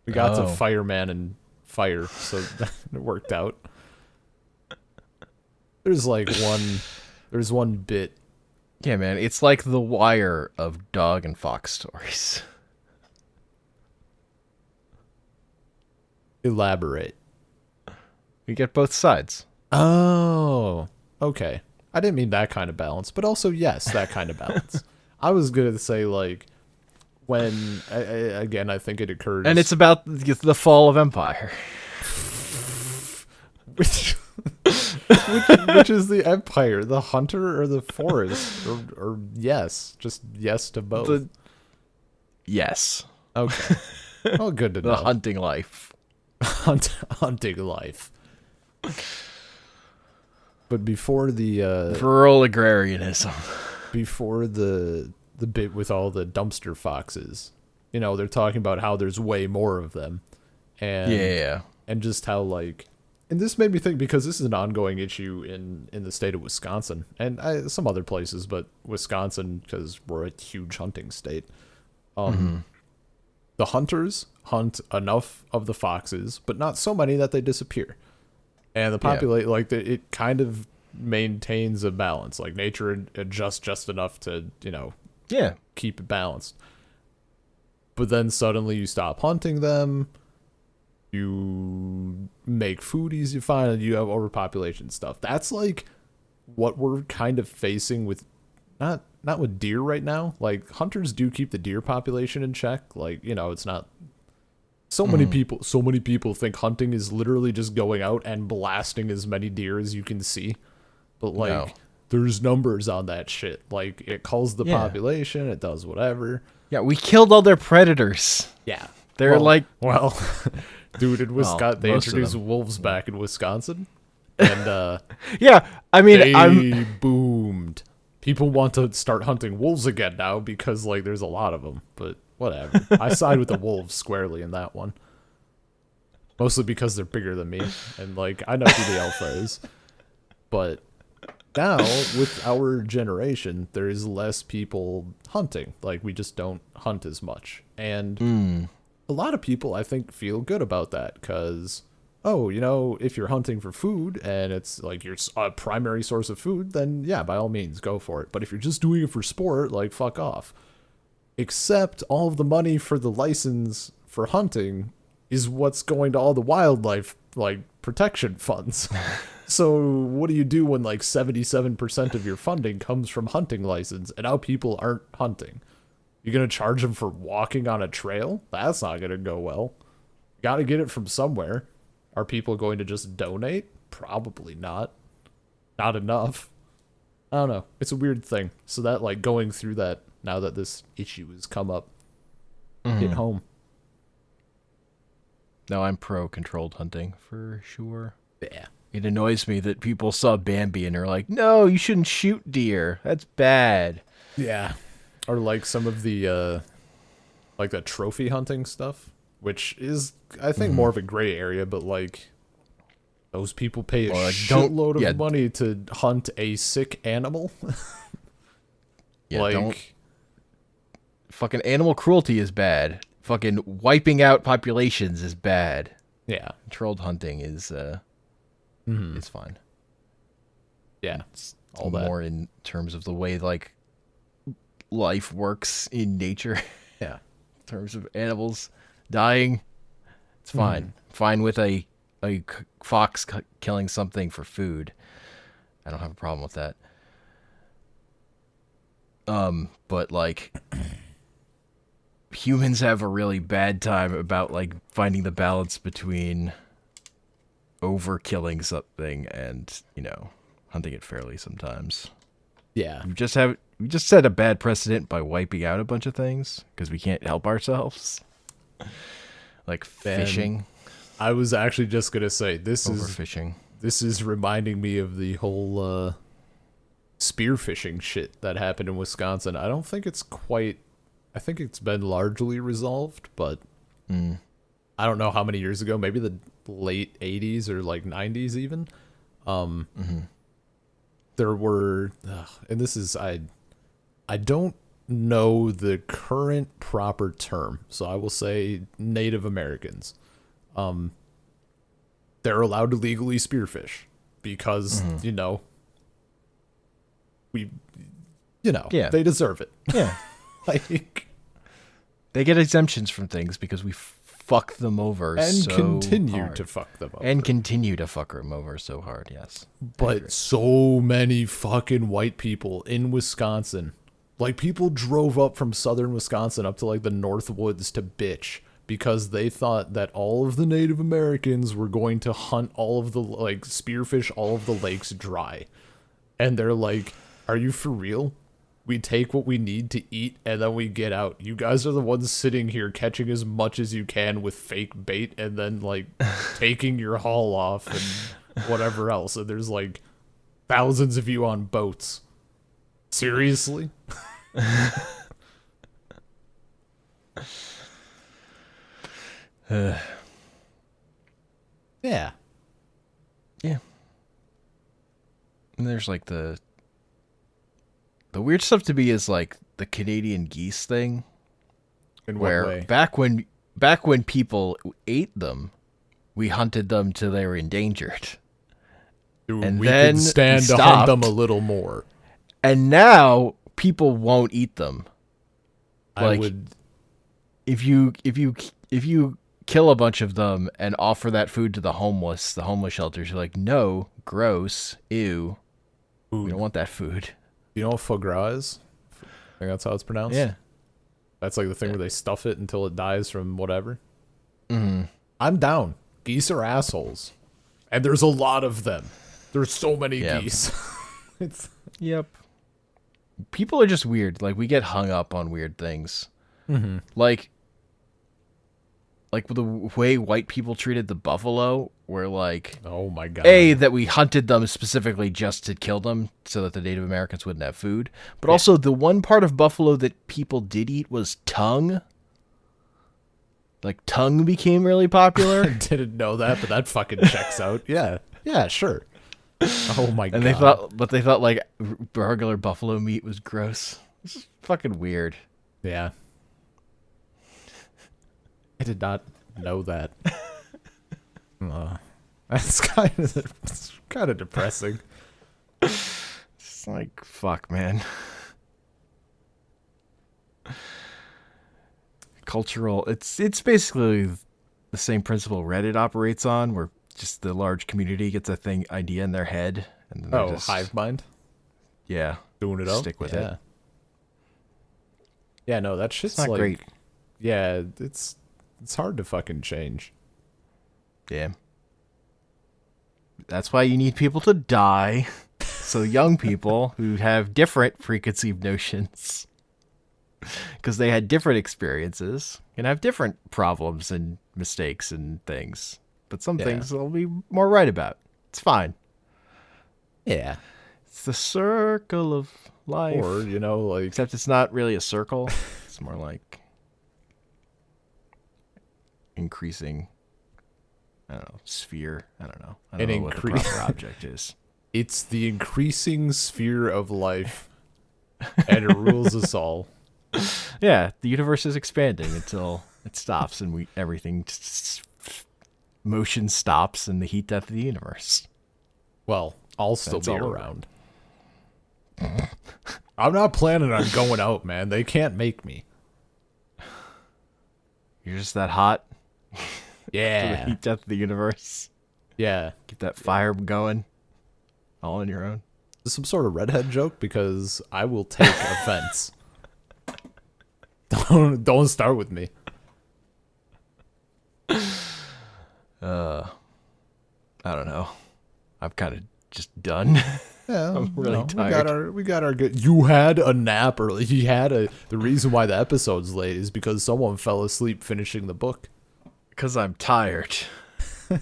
B: we got to
A: Oh.
B: fireman and fire, so it worked out. There's one bit.
A: Yeah, man, it's like The Wire of dog and fox stories.
B: Elaborate.
A: You get both sides.
B: Oh, okay. I didn't mean that kind of balance, but also yes, that kind of balance. I was gonna say like when again I think it occurs,
A: And it's about the fall of empire.
B: which is the empire, the hunter or the forest, or yes, just yes to both.
A: Yes.
B: Okay. Oh, good to
A: The
B: know.
A: hunting life.
B: Hunting life. But before the
A: Rural agrarianism.
B: before the bit with all the dumpster foxes, you know, they're talking about how there's way more of them, and
A: Yeah.
B: and just how like, and this made me think because this is an ongoing issue in the state of Wisconsin and some other places, but Wisconsin because we're a huge hunting state. The hunters hunt enough of the foxes, but not so many that they disappear. And the it kind of maintains a balance. Like nature adjusts just enough to, you know,
A: Yeah.
B: keep it balanced. But then suddenly you stop hunting them. You make food easy to find, and you have overpopulation stuff. That's like what we're kind of facing with not with deer right now. Like hunters do keep the deer population in check. Like, you know, it's not so many people think hunting is literally just going out and blasting as many deer as you can see. But like
A: No.
B: there's numbers on that shit. Like it culls the
A: Yeah.
B: population, it does whatever.
A: Yeah, we killed all their predators.
B: Yeah.
A: They're like,
B: well, dude, in Wisconsin, they
A: most of
B: introduced
A: them.
B: wolves back in Wisconsin, and
A: yeah, I mean,
B: they boomed. People want to start hunting wolves again now because like there's a lot of them. But whatever, I side with the wolves squarely in that one. Mostly because they're bigger than me, and like I know who the alpha is. But now with our generation, there is less people hunting. Like we just don't hunt as much, and a lot of people I think feel good about that because, oh, you know, if you're hunting for food and it's like your primary source of food, then yeah, by all means go for it. But if you're just doing it for sport, like fuck off. Except all of the money for the license for hunting is what's going to all the wildlife like protection funds. So what do you do when like 77% of your funding comes from hunting license and now people aren't hunting? You're going to charge them for walking on a trail? That's not going to go well. You got to get it from somewhere. Are people going to just donate? Probably not. Not enough. I don't know. It's a weird thing. So that like going through that now that this issue has come up, hit home.
A: no, I'm pro controlled hunting for sure.
B: Yeah.
A: It annoys me that people saw Bambi and are like, no, you shouldn't shoot deer. That's bad.
B: Yeah. Or like some of the like the trophy hunting stuff, which is I think more of a gray area, but like those people pay a
A: Or, like,
B: shitload
A: yeah.
B: of money to hunt a sick animal.
A: Yeah,
B: like
A: don't. Fucking animal cruelty is bad. Fucking wiping out populations is bad.
B: yeah.
A: Controlled hunting is it's fine.
B: Yeah.
A: It's
B: All that.
A: more in terms of the way like life works in nature.
B: Yeah.
A: In terms of animals dying, it's fine. Fine with a fox killing something for food. I don't have a problem with that. But like humans have a really bad time about like finding the balance between overkilling something and, you know, hunting it fairly sometimes.
B: Yeah.
A: We just set a bad precedent by wiping out a bunch of things because we can't help ourselves. Like fishing,
B: I was actually just gonna say this
A: overfishing.
B: is reminding me of the whole spearfishing shit that happened in Wisconsin. I don't think it's quite. I think it's been largely resolved, but I don't know how many years ago, maybe the late 80s or like 90s even. There were, and this is, I don't know the current proper term, so I will say Native Americans. They're allowed to legally spearfish because,
A: Yeah.
B: they deserve it.
A: Yeah.
B: Like,
A: They get exemptions from things because we fuck them over
B: and
A: so
B: continue
A: hard.
B: to fuck them over.
A: And continue to fuck them over so hard, yes.
B: But so many fucking white people in Wisconsin. Like, people drove up from southern Wisconsin up to, like, the North Woods to bitch because they thought that all of the Native Americans were going to hunt all of the, like, spearfish all of the lakes dry. And they're like, are you for real? We take what we need to eat and then we get out. You guys are the ones sitting here catching as much as you can with fake bait and then, like, taking your haul off and whatever else. And there's, like, thousands of you on boats. Seriously? Yeah.
A: Yeah. And there's like the weird stuff to me is like the Canadian geese thing.
B: In
A: where
B: what way?
A: back when people ate them, we hunted them till they were endangered. And
B: we
A: then
B: can stand
A: we
B: to hunt them a
A: stopped.
B: little more.
A: And now people won't eat them.
B: I
A: Like,
B: would.
A: if you kill a bunch of them and offer that food to the homeless shelters, you're like, no, gross, ew. We don't want that food.
B: You know what foie gras is? I think that's how it's pronounced.
A: Yeah.
B: That's like the thing where they stuff it until it dies from whatever.
A: Mm-hmm.
B: I'm down. Geese are assholes. And there's a lot of them. There's so many geese.
A: Yep. People are just weird. Like, we get hung up on weird things.
B: Mm-hmm.
A: Like the way white people treated the buffalo, where like,
B: Oh my god.
A: that we hunted them specifically just to kill them so that the Native Americans wouldn't have food. But also the one part of buffalo that people did eat was tongue. Like, tongue became really popular.
B: I didn't know that, but that fucking checks out. Yeah. Yeah, sure. Oh my god.
A: And they thought like regular buffalo meat was gross. This is fucking weird.
B: Yeah. I did not know that. That's kind of depressing.
A: It's like, fuck, man. Cultural. It's basically the same principle Reddit operates on, where just the large community gets a idea in their head, and then they just,
B: hive mind,
A: yeah,
B: doing it up.
A: stick with it.
B: Yeah, no, that shit's
A: It's not
B: like,
A: great.
B: yeah, it's hard to fucking change.
A: Yeah. That's why you need people to die, so young people who have different preconceived notions, because they had different experiences, can have different problems and mistakes and things. But some things they'll be more right about. It's fine.
B: Yeah.
A: It's the circle of life.
B: Or, like...
A: Except it's not really a circle. It's more like increasing, I don't know, sphere. I don't know. I don't know what the proper object is.
B: It's the increasing sphere of life, and it rules us all.
A: Yeah, the universe is expanding until it stops, and motion stops, and the heat death of the universe.
B: Well, I'll still be
A: all
B: around. I'm not planning on going out, man. They can't make me.
A: You're just that hot.
B: Yeah.
A: For the heat death of the universe.
B: Yeah.
A: Keep that fire going. All on your own.
B: Is this some sort of redhead joke? Because I will take offense. Don't start with me.
A: I don't know. I'm kind of just done.
B: Yeah,
A: I'm really tired.
B: We got our good. You had a nap early. The reason why the episode's late is because someone fell asleep finishing the book.
A: Because I'm tired.
B: I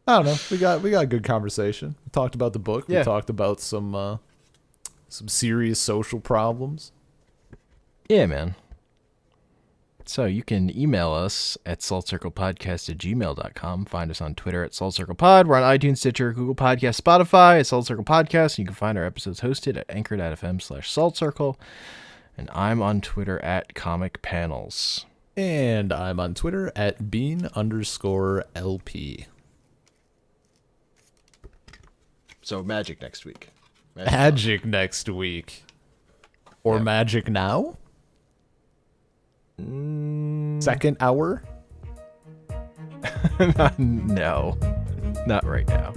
B: don't know. We got a good conversation. We talked about the book.
A: Yeah.
B: We talked about some serious social problems.
A: Yeah, man. So you can email us at saltcirclepodcast@gmail.com. Find us on Twitter at saltcirclepod. We're on iTunes, Stitcher, Google Podcasts, Spotify at Salt Circle Podcast. You can find our episodes hosted at anchor.fm/saltcircle. And I'm on Twitter at Comic Panels.
B: And I'm on Twitter at bean_LP.
A: So Magic next week.
B: Magic next week. Or Magic now? Second hour?
A: No, not right now.